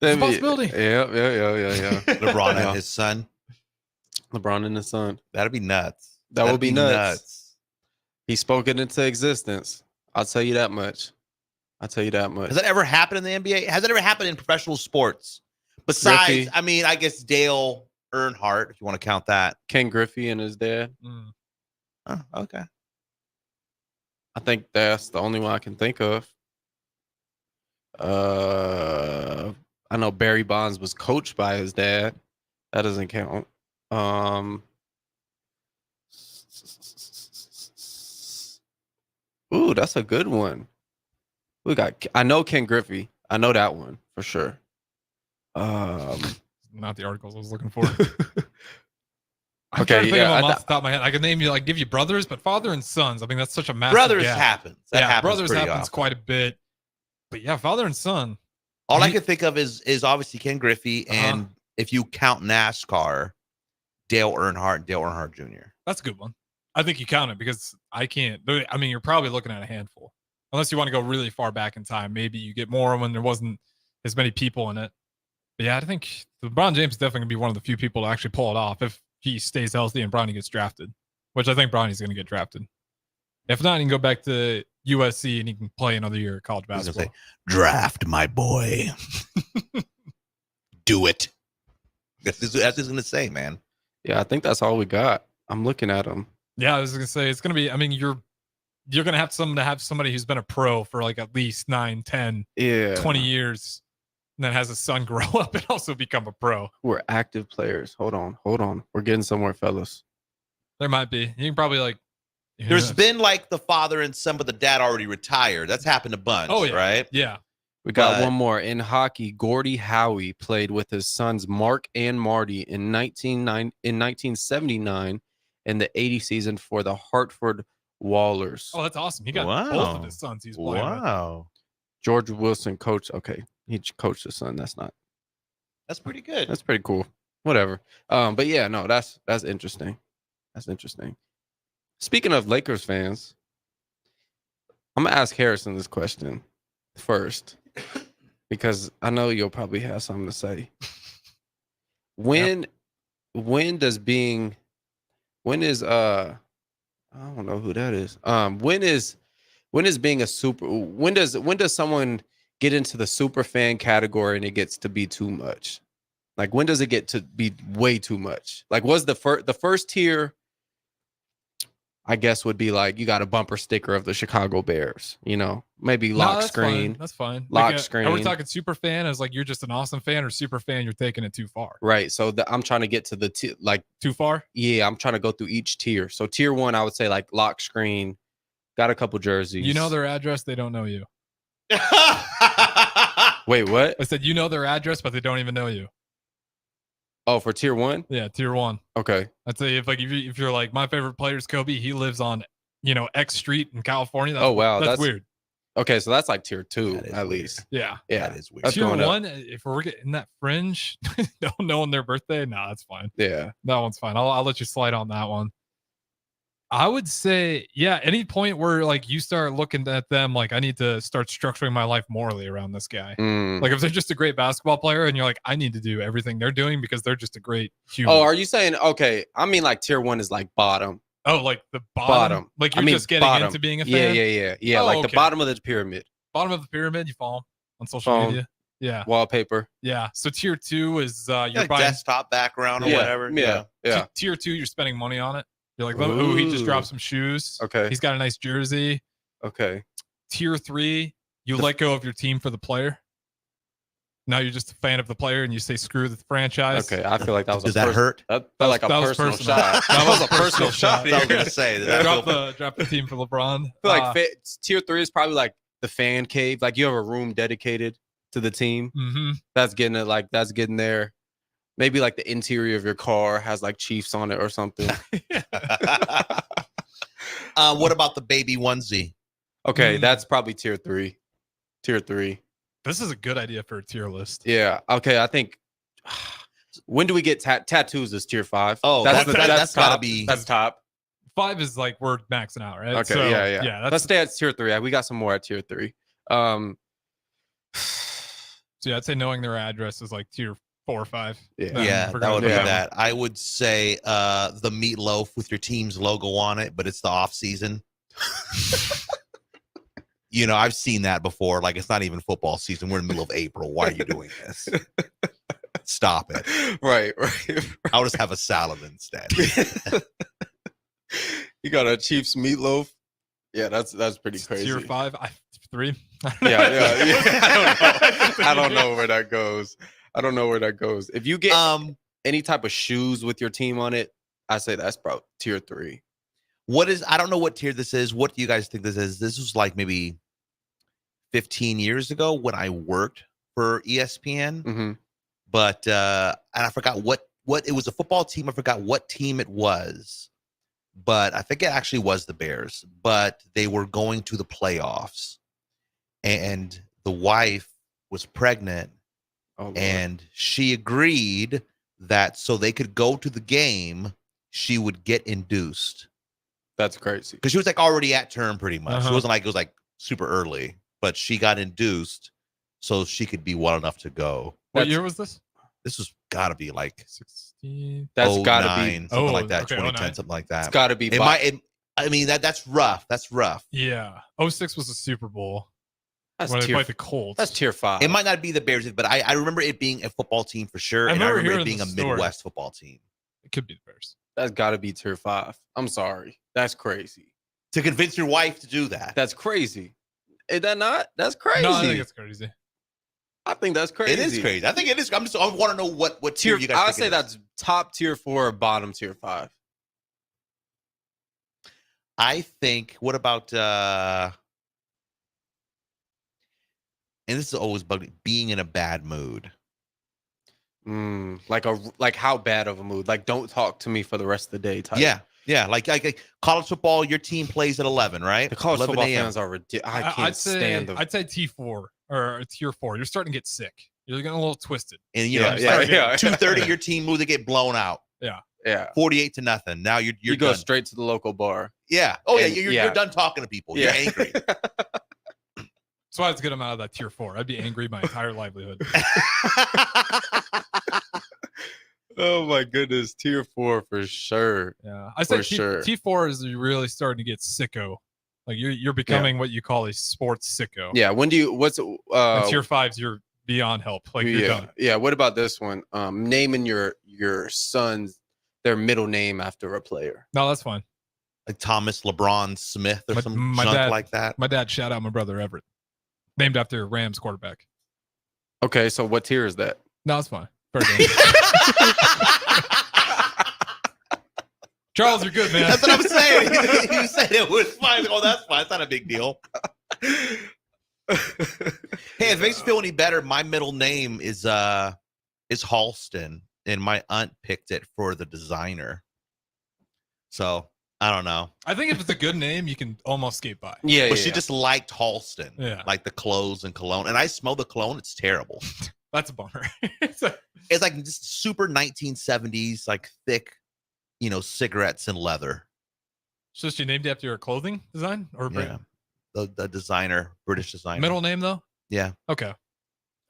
It's a possibility. Yeah. LeBron and his son. LeBron and his son. That'd be nuts. That would be nuts. He spoke it into existence. I'll tell you that much. Has that ever happened in the NBA? Has it ever happened in professional sports? Besides, Griffey. I mean, I guess Dale Earnhardt, if you want to count that. Ken Griffey and his dad. Oh, okay. I think that's the only one I can think of. I know Barry Bonds was coached by his dad. That doesn't count. Ooh, that's a good one. I know Ken Griffey. I know that one for sure. Not the articles I was looking for. I'm Okay, trying to think yeah, of them off the top of my head. I could name you, like, give you brothers, but father and sons. I mean, that's such a massive Brothers gap. happens. That happens brothers pretty happens often. quite a bit. But yeah, father and son. All I can think of is obviously Ken Griffey, and if you count NASCAR, Dale Earnhardt and Dale Earnhardt Jr. That's a good one. I think you count it because I can't. I mean, you're probably looking at a handful. Unless you want to go really far back in time. Maybe you get more when there wasn't as many people in it. But yeah, I think LeBron James is definitely going to be one of the few people to actually pull it off if he stays healthy and Bronny gets drafted, which I think Bronny's going to get drafted. If not, he can go back to USC and he can play another year of college basketball. Say, draft my boy. Do it. That's what he's going to say, man. Yeah, I think that's all we got. I'm looking at him. Yeah, I was going to say, it's going to be, I mean, you're going to have somebody who's been a pro for like at least 9, 10, 20 years and then has a son grow up and also become a pro. We're active players. Hold on. We're getting somewhere, fellas. There might be. You can probably like. There's been like the father and son, but the dad already retired. That's happened a bunch. Oh, yeah. Right? Yeah. We got one more. In hockey, Gordie Howe played with his sons Mark and Marty in 1979 in the 80 season for the Hartford Whalers. Oh, that's awesome. He got both of his sons he's playing with. George Wilson coached. Okay, he coached his son. That's pretty good. That's pretty cool. Whatever. But yeah, no, that's interesting. That's interesting. Speaking of Lakers fans, I'm gonna ask Harrison this question first because I know you'll probably have something to say. When is I don't know who that is. When does someone get into the super fan category and it gets to be too much? Like, when does it get to be way too much? Like, was the first tier, I guess, would be like you got a bumper sticker of the Chicago Bears, maybe lock screen. That's fine. Lock screen. Are we talking super fan as like you're just an awesome fan, or super fan you're taking it too far? Right. So I'm trying to get to the too far. Yeah, I'm trying to go through each tier. So tier 1, I would say like lock screen. Got a couple jerseys. You know their address, they don't know you. Wait, what? I said you know their address, but they don't even know you. Oh, for tier 1? Yeah, tier 1. Okay. I'd say if you're like my favorite player is Kobe, he lives on X Street in California. That's weird. Okay, so that's like tier 2 at least. Yeah, that is weird. That's tier 1, if we're getting that fringe, don't knowing their birthday, that's fine. Yeah, that one's fine. I'll let you slide on that one. I would say, yeah, any point where like you start looking at them like I need to start structuring my life morally around this guy. Like if they're just a great basketball player and you're like, I need to do everything they're doing because they're just a great human. Oh, are you saying okay? I mean, like tier 1 is like bottom. Oh, like the bottom. Like you're just getting into being a fan. Yeah. Oh, like okay. the bottom of the pyramid. Bottom of the pyramid. You follow on social media. Yeah. Wallpaper. Yeah. So tier 2 is you're like buying desktop background or whatever. Yeah. Tier 2, you're spending money on it. You're like, oh, he just dropped some shoes. Okay. He's got a nice jersey. Okay. Tier 3, you let go of your team for the player. Now you're just a fan of the player and you say screw the franchise. Okay. I feel like that was Does that hurt? That felt like a personal shot. That was a personal shot. I was going to say. Drop the team for LeBron. I feel like tier 3 is probably like the fan cave. Like you have a room dedicated to the team. Mm-hmm. That's getting there. Maybe like the interior of your car has like Chiefs on it or something. What about the baby onesie? Okay, that's probably tier 3. Tier 3. This is a good idea for a tier list. Yeah. Okay, I think. When do we get tattoos? Is tier 5? Oh, that's gotta be. That's top. 5 is like we're maxing out, right? Okay. So, yeah. Let's stay at tier 3. We got some more at tier 3. So yeah, I'd say knowing their address is like tier 4 or 5. Yeah, that would be that. I would say the meatloaf with your team's logo on it, but it's the off season. You know, I've seen that before. Like, it's not even football season. We're in the middle of April. Why are you doing this? Stop it. Right. I'll just have a salad instead. You got a Chiefs meatloaf. Yeah, that's pretty crazy. Tier 5, 3. I don't know where that goes. If you get any type of shoes with your team on it, I say that's probably tier 3. I don't know what tier this is. What do you guys think this is? This was like maybe 15 years ago when I worked for ESPN. Mm-hmm. But and I forgot what it was, a football team. I forgot what team it was. But I think it actually was the Bears. But they were going to the playoffs. And the wife was pregnant. Oh, and she agreed that so they could go to the game, she would get induced. That's crazy. Because she was like already at term pretty much. Uh-huh. It wasn't like it was like super early, but she got induced so she could be well enough to go. What year was this? This was gotta be like 16. That's gotta be something like that. okay, 2010, 09. something like that. It's gotta be. I mean that's rough. That's rough. Yeah. 06 was the Super Bowl. That's When they tier. played the Colts. That's tier 5. It might not be the Bears, but I remember it being a football team for sure. And I remember it being a Midwest football team. It could be the Bears. That's gotta be tier 5. I'm sorry. That's crazy. To convince your wife to do that. That's crazy. Is that not? That's crazy. No, I think it's crazy. I think that's crazy. It is crazy. I think it is. I want to know what tier you guys I think say it that's is. top tier 4 or bottom tier 5. I think, what about and this is always bugged me, being in a bad mood. Like how bad of a mood? Like don't talk to me for the rest of the day type. Yeah. Like college football, your team plays at 11, right? The college 11 football a.m. fans are ridiculous. I can't stand them. I'd say T4 or tier 4. You're starting to get sick. You're getting a little twisted. And you Yeah, know, yeah. 2:30, your team moves, they get blown out. Yeah. 48-0. Now you're You go done. straight to the local bar. Yeah. Oh yeah, And- you're done talking to people. Yeah. You're angry. So I'd get them out of that tier 4. I'd be angry my entire livelihood. Oh my goodness, tier 4 for sure. Yeah, I say For sure. T4 is really starting to get sicko. Like you're becoming what you call a sports sicko. Yeah. When do you? What's And tier 5's you're beyond help. Like you're done. Yeah. What about this one? Naming your sons their middle name after a player. No, that's fine. Like Thomas LeBron Smith or some my junk dad- like that. My dad shout out my brother Everett, named after Rams quarterback. Okay, so what tier is that? No, it's fine. Fair game. Charles, you're good, man. That's what I'm saying. You said it was fine. Oh, that's fine. It's not a big deal. Hey, if it makes you feel any better, my middle name is Halston, and my aunt picked it for the designer. So I don't know. I think if it's a good name, you can almost skate by. Yeah, But she just liked Halston. Yeah. Like the clothes and cologne. And I smell the cologne. It's terrible. That's a bummer. It's like just super 1970s, like thick, cigarettes and leather. So she named it after your clothing design or Yeah. The designer, British designer. middle name though? Yeah. Okay.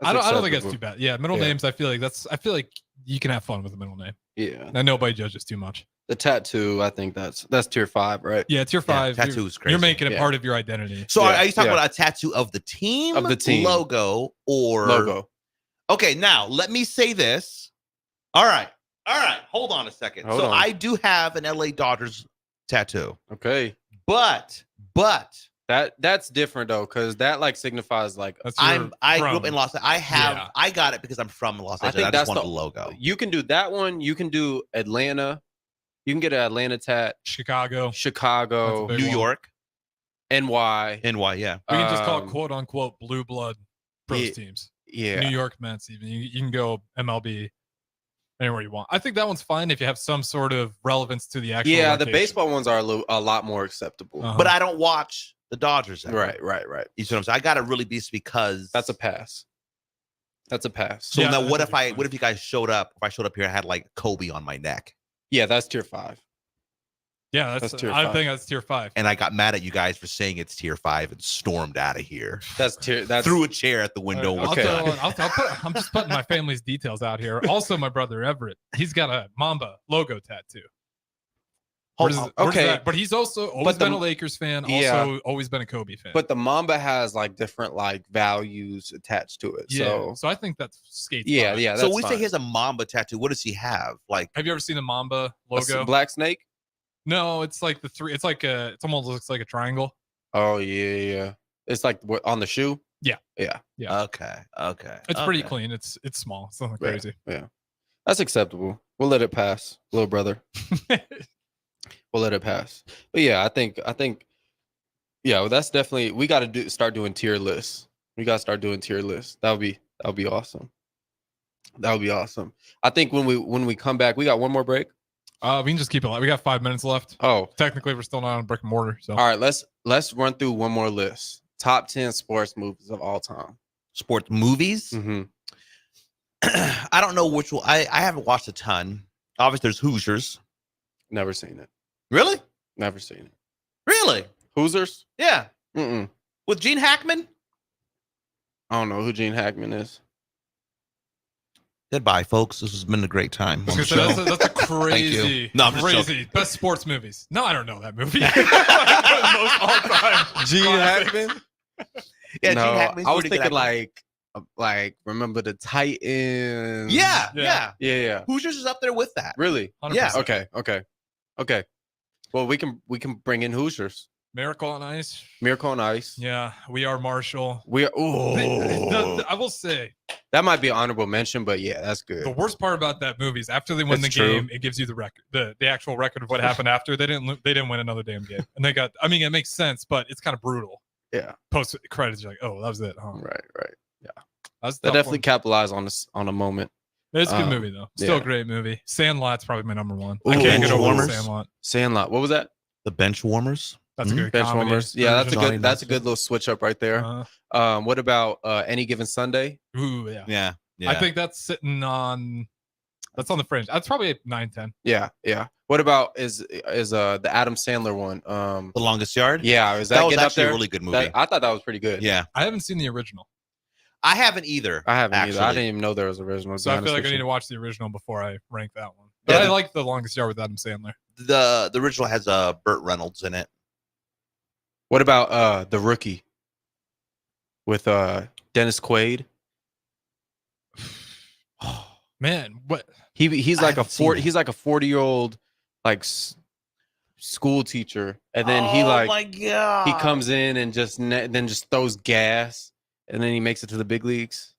That's I don't think that's acceptable. too bad. Yeah, middle Yeah. names. I feel like you can have fun with a middle name, Yeah. and nobody judges too much. The tattoo, I think that's tier 5, right? Yeah, tier 5. tattoo You're- is crazy. You're making it Yeah. part of your identity. So Yeah, are you talking yeah. about a tattoo of the team? Of the team. Logo or Logo. Okay, now let me say this. All right. Hold on a second. Hold so on. I do have an LA Dodgers tattoo, Okay. but That's different though, because that like signifies like That's I your grew up from. in Los Angeles. I got it because I'm from Los I Angeles. think I just that's want the the logo. you can do that one. You can do Atlanta. You can get an Atlanta tat, Chicago. That's a Chicago, big New one. York, NY. NY, yeah. We can just call it Um, quote unquote blue blood pros yeah, teams. Yeah. New York Mets, even you can go MLB anywhere you want. I think that one's fine if you have some sort of relevance to the actual. Yeah, the location. baseball ones are a lot more acceptable. Uh-huh. But I don't watch the Dodgers. ever. Right. You see what I'm saying? I got to really be because That's a pass. That's a pass. So Yeah, now, that what would if be fine. what if you guys showed up? If I showed up here, I had like Kobe on my neck, Yeah, that's tier 5. Yeah, That's tier I 5. think that's tier 5. and I got mad at you guys for saying it's tier 5 and stormed out of here. That's tier. That's Threw a chair at the window. I'll Okay. throw in- I'm just putting my family's details out here. Also, my brother Everett, he's got a Mamba logo tattoo. Where's okay. that? But he's also always But been the- a Lakers fan. Also, Yeah. always been a Kobe fan. But the Mamba has like different like values attached to it. yeah, So I think that's skates. yeah, fine. yeah. So That's we say fine. he has a Mamba tattoo. What does he have? Like, Have you ever seen the Mamba A s- logo? Black Snake. No, it's like the three. It's like it almost looks like a triangle. Oh yeah. It's like what on the shoe. Yeah. Yeah. okay. It's pretty okay. clean. It's small. It's nothing Yeah. crazy. Yeah. That's acceptable. We'll let it pass, little brother. We'll let it pass. But yeah, I think yeah, well, that's definitely we got to start doing tier lists. We got to start doing tier lists. That would be awesome. That would be awesome. I think when we come back, we got one more break. We can just keep it light. We got 5 minutes left. Oh, Technically, we're still not on brick and mortar. So all right. Let's run through one more list. Top 10 sports movies of all time. Sports movies. Mm-hmm. I don't know which one. I haven't watched a ton. Obviously, there's Hoosiers. Never seen it. Really? Never seen it. Really? Hoosiers? Yeah. Mm-mm. With Gene Hackman? I don't know who Gene Hackman is. Goodbye, folks. This has been a great time. I On the was gonna say, show. that's a crazy, No, I'm just crazy best sports movies. No, I don't know that movie. Most all-time Gene classics. Hackman? Yeah, No, Gene Hackman's I was pretty good thinking actor. like remember the Titans. Yeah. Yeah. Yeah. Hoosiers is up there with that. Really? 100%. Yeah. Okay. Well, we can bring in Hoosiers. Miracle on Ice. Miracle on Ice. Yeah, We Are Marshall. We are. Oh, I will say that might be an honorable mention, but yeah, that's good. the worst part about that movie is after they win That's the true. game, it gives you the record, the actual record of what happened after. They didn't win another damn game, and they got. I mean, it makes sense, but it's kind of brutal. Yeah. Post credits, you're like, oh, that was it. Huh? Right. That's a They tough definitely one. capitalize on this on a moment. It's a good movie though. Still yeah. a great movie. Sandlot's probably my number one. Ooh, I can't get over Warmers? Sandlot. Sandlot. What was that? The Bench Warmers. That's a good Bench comedy warmers. Yeah, that's a version. good. That's a good little switch up right there. What about Any Given Sunday? Ooh, yeah. Yeah. I think that's sitting on. That's on the fringe. That's probably a 9-10. Yeah. What about is the Adam Sandler one? The Longest Yard. Yeah, is that, That was getting up actually there? a really good movie. I thought that was pretty good. Yeah. I haven't seen the original, I haven't either. I haven't either. I actually. didn't even know there was original. so I feel like I need to watch the original before I rank that one. But Yeah, I the- like The Longest Yard with Adam Sandler. The original has Burt Reynolds in it. What about The Rookie with Dennis Quaid? Man, what? He's I like a haven't seen 40 that. he's like a 40-year-old like school teacher, and then he my god. he comes in and then just throws gas, and then he makes it to the big leagues.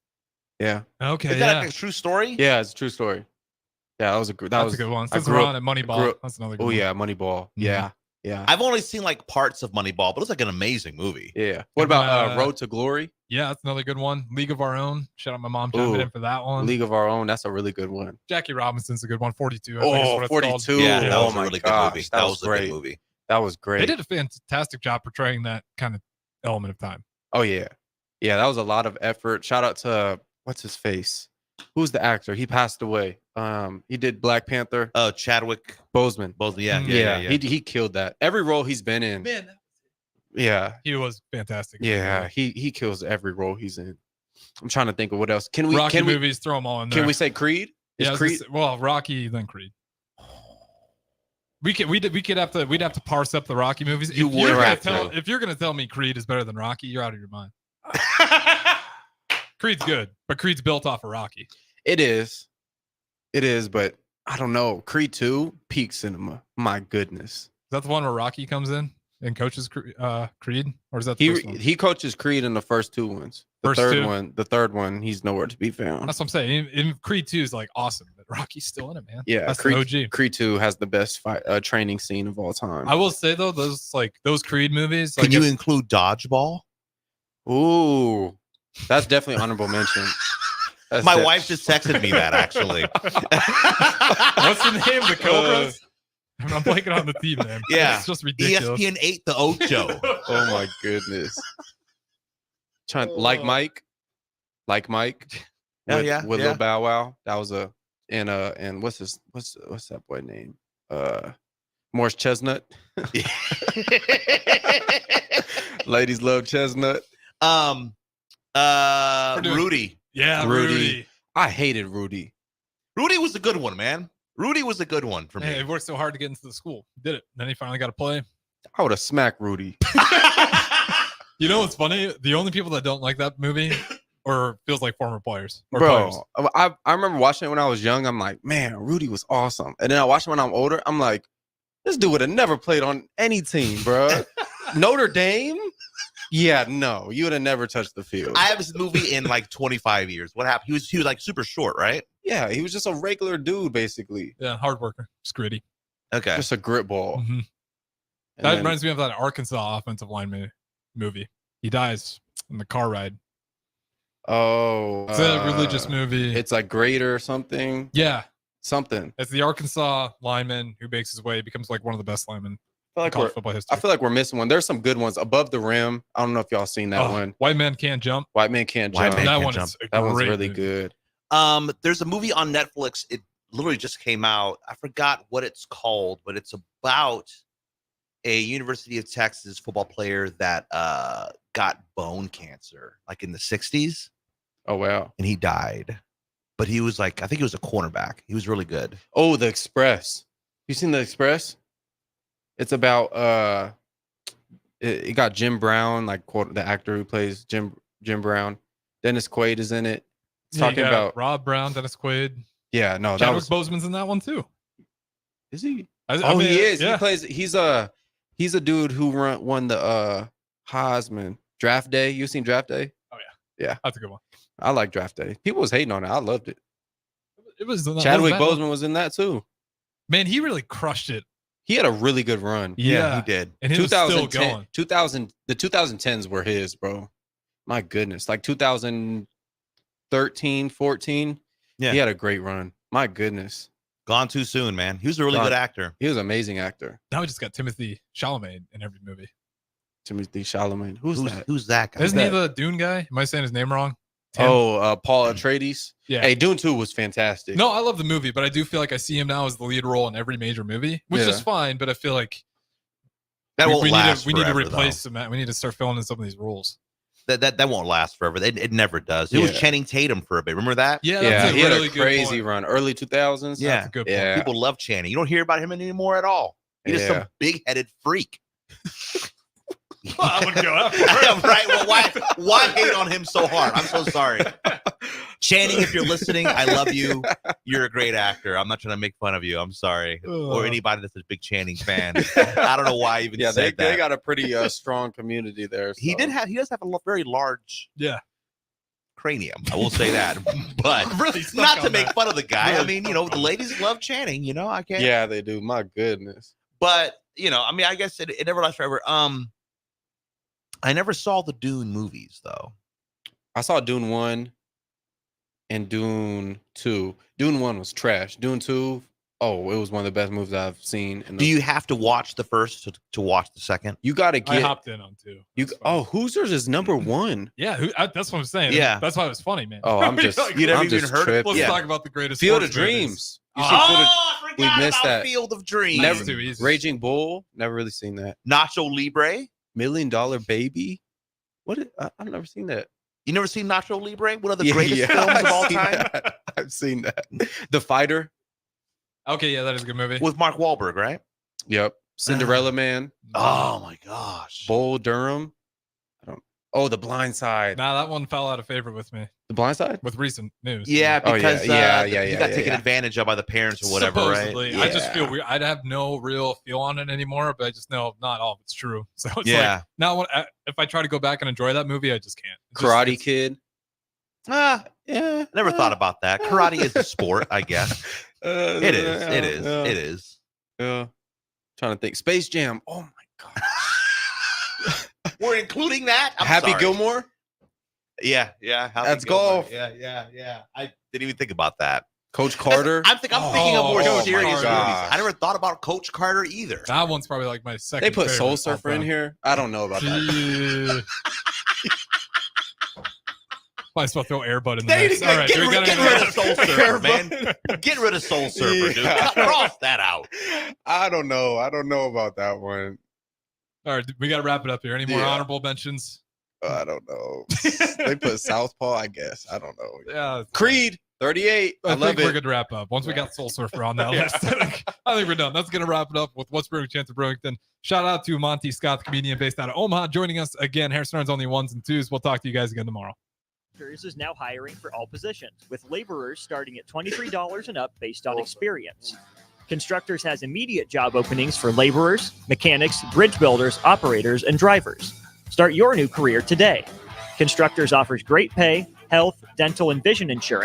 Yeah, Okay, Is that yeah. like a true story? yeah, it's a true story. Yeah, that was That's a good one. I Since grew we're up- on at grew Moneyball, up- that's another good Oh one. yeah, Moneyball. Yeah, yeah, I've only seen like parts of Moneyball, but it's like an amazing movie. yeah. What about Uh, Road to Glory? Yeah, that's another good one. League of Our Own. Shout out my mom jumping Ooh, in for that one. League of Our Own. That's a really good one. Jackie Robinson's a good one. 42. I think is Oh, what it's 42. called. Yeah, that Oh was a my really gosh, good movie. that That was was a great. good movie. That was great. They did a fantastic job portraying that kind of element of time. Oh yeah, yeah. That was a lot of effort. Shout out to what's his face. Who's the actor? He passed away. He did Black Panther. Oh, Chadwick Boseman. Yeah. He killed that. Every role he's been in. Man, Yeah. he was fantastic. Yeah. He kills every role he's in. I'm trying to think of what else. Rocky movies, throw them all in there. Can we say Creed? Yeah, Creed? Well, Rocky, then Creed. We'd have to parse up the Rocky movies. If you're gonna tell me Creed is better than Rocky, you're out of your mind. Creed's good, but Creed's built off of Rocky. It is, but I don't know. Creed 2, peak cinema. My goodness. Is that the one where Rocky comes in and coaches Creed, or is that the first one? He coaches Creed in the first 2 ones. The third one, he's nowhere to be found. That's what I'm saying. In Creed 2 is like awesome, but Rocky's still in it, man. Yeah, that's Creed, the OG. Creed 2 has the best training scene of all time. I will say though, those Creed movies. Can you include Dodgeball? Ooh, that's definitely honorable mention. My wife just texted me that actually. What's the name? The Cobras. I'm blanking on the team, man. Yeah, it's just ridiculous. ESPN 8 the Ocho. Oh my goodness. Like Mike. With Lil Bow Wow. That was and what's that boy name? Morris Chestnut. Ladies love Chestnut. Rudy. Yeah, Rudy. I hated Rudy. Rudy was a good one, man. Rudy was a good one for me. He worked so hard to get into the school. He did it. Then he finally got to play. I would have smacked Rudy. You know what's funny? The only people that don't like that movie or feels like former players. Bro, I remember watching it when I was young. I'm like, man, Rudy was awesome. And then I watched it when I'm older. I'm like, this dude would have never played on any team, bro. Notre Dame? Yeah, no, you would have never touched the field. I haven't seen the movie in like 25 years. What happened? He was like super short, right? Yeah, he was just a regular dude, basically. Yeah, hard worker. Just gritty. Okay. Just a grit ball. Mm-hmm. That reminds me of that Arkansas offensive lineman movie. He dies in the car ride. Oh. It's a religious movie. It's like Greater or something. Yeah. Something. It's the Arkansas lineman who makes his way, becomes like one of the best linemen. I feel like we're missing one. There's some good ones. Above the Rim. I don't know if y'all seen that one. White Man Can't Jump. White Man Can't Jump. That one's really good. There's a movie on Netflix. It literally just came out. I forgot what it's called, but it's about a University of Texas football player that got bone cancer like in the 60s. Oh, wow. And he died. But he was like, I think he was a cornerback. He was really good. Oh, The Express. You seen The Express? It's about it got Jim Brown, like the actor who plays Jim Brown. Dennis Quaid is in it. It's talking about Rob Brown, Dennis Quaid. Yeah, no, Chadwick Boseman's in that one too. Is he? I mean, he is. Yeah. He plays. He's a dude who won the Heisman Draft Day. You seen Draft Day? Oh yeah, yeah, that's a good one. I like Draft Day. People was hating on it. I loved it. It was Chadwick Boseman was in that too. Man, he really crushed it. He had a really good run. Yeah, he did. And he was still going. The 2010s were his, bro. My goodness. Like 2013, 14. Yeah. He had a great run. My goodness. Gone too soon, man. He was a really good actor. He was an amazing actor. Now we just got Timothy Chalamet in every movie. Timothy Chalamet. Who's that? Who's that guy? Isn't he the Dune guy? Am I saying his name wrong? Tim? Paul Atreides. Yeah. Hey, Dune 2 was fantastic. No, I love the movie, but I do feel like I see him now as the lead role in every major movie, which is fine. But I feel like that won't last. We need to replace some. We need to start filling in some of these roles. That won't last forever. It never does. It was Channing Tatum for a bit. Remember that? Yeah, that's he really had a crazy run. Early 2000s. Yeah, that's a good point. People love Channing. You don't hear about him anymore at all. He's just some big-headed freak. Well, I would go after right. Well, why hate on him so hard? I'm so sorry. Channing, if you're listening, I love you. You're a great actor. I'm not trying to make fun of you. I'm sorry. Or anybody that's a big Channing fan. I don't know why I even said that. They got a pretty strong community there. So. He does have a very large cranium. I will say that. But really not to make fun of the guy. I mean, the ladies love Channing, I can't. Yeah, they do. My goodness. But, I mean, I guess it never lasts forever. I never saw the Dune movies, though. I saw Dune 1 and Dune 2. Dune 1 was trash. Dune 2, Oh, it was one of the best movies I've seen. Do you have to watch the first to watch the second? You got to I get. hopped in on 2. Hoosiers is number 1. Yeah, that's what I'm saying. Yeah. That's why it was funny, man. Oh, I'm just. You never I'm even just heard of it? Let's tripping. talk about the greatest Field of sports movies. Dreams. You see Oh, Field of- I we forgot missed about that. Field of Dreams. Never. Too easy. Raging Bull. Never really seen that. Nacho Libre. $1 Million Baby. I've never seen that. You never seen Nacho Libre? One of the greatest films of all time I've seen that. The Fighter. Okay, yeah, that is a good movie. with Mark Wahlberg, right? Yep. Cinderella Man. Oh my gosh. Bull Durham. The Blind Side. Nah, that one fell out of favor with me The Blind Side. with recent news. Yeah, Oh, yeah, because yeah, he got taken yeah. advantage of by the parents or whatever, Supposedly. right? I just feel weird. I'd have no real feel on it anymore, but I just know not all of it's true. So it's Yeah. like now if I try to go back and enjoy that movie, I just can't. Karate Kid. Yeah. Never thought about that. Karate is a sport, I guess. It is. It is. Yeah. It is. Yeah. Trying to think. Space Jam. Oh my god. We're including that. I'm Happy sorry. Gilmore. Yeah. Happy That's Gilmore. golf. Yeah. I didn't even think about that. Coach Carter. I'm thinking of more Oh, serious my movies. gosh. I never thought about Coach Carter either. That one's probably like my second. They put favorite Soul all Surfer in time. here. I don't know about that. Might as well throw Airbud in the They mix. All right, do we got get any- rid of Soul Surfer, man. Get rid of Soul Surfer, dude. Yeah. Cross that out. I don't know. I don't know about that one. All right, we got to wrap it up here. Any more Yeah. honorable mentions? I don't know. They put Southpaw, I guess. I don't know. Yeah, Creed 38. I I love think we're it. good to wrap up. Once we got Soul Surfer on that Yeah. list, I think we're done. That's going to wrap it up with What's Brewing, Chancellor Brewington. Shout out to Monty Scott, the comedian based out of Omaha, joining us again. Harrison Arns on the 1s and 2s. We'll talk to you guys again tomorrow. Contractors is now hiring for all positions, with laborers starting at $23 and up based on experience. Constructors has immediate job openings for laborers, mechanics, bridge builders, operators, and drivers. Start your new career today. Constructors offers great pay, health, dental, and vision insurance.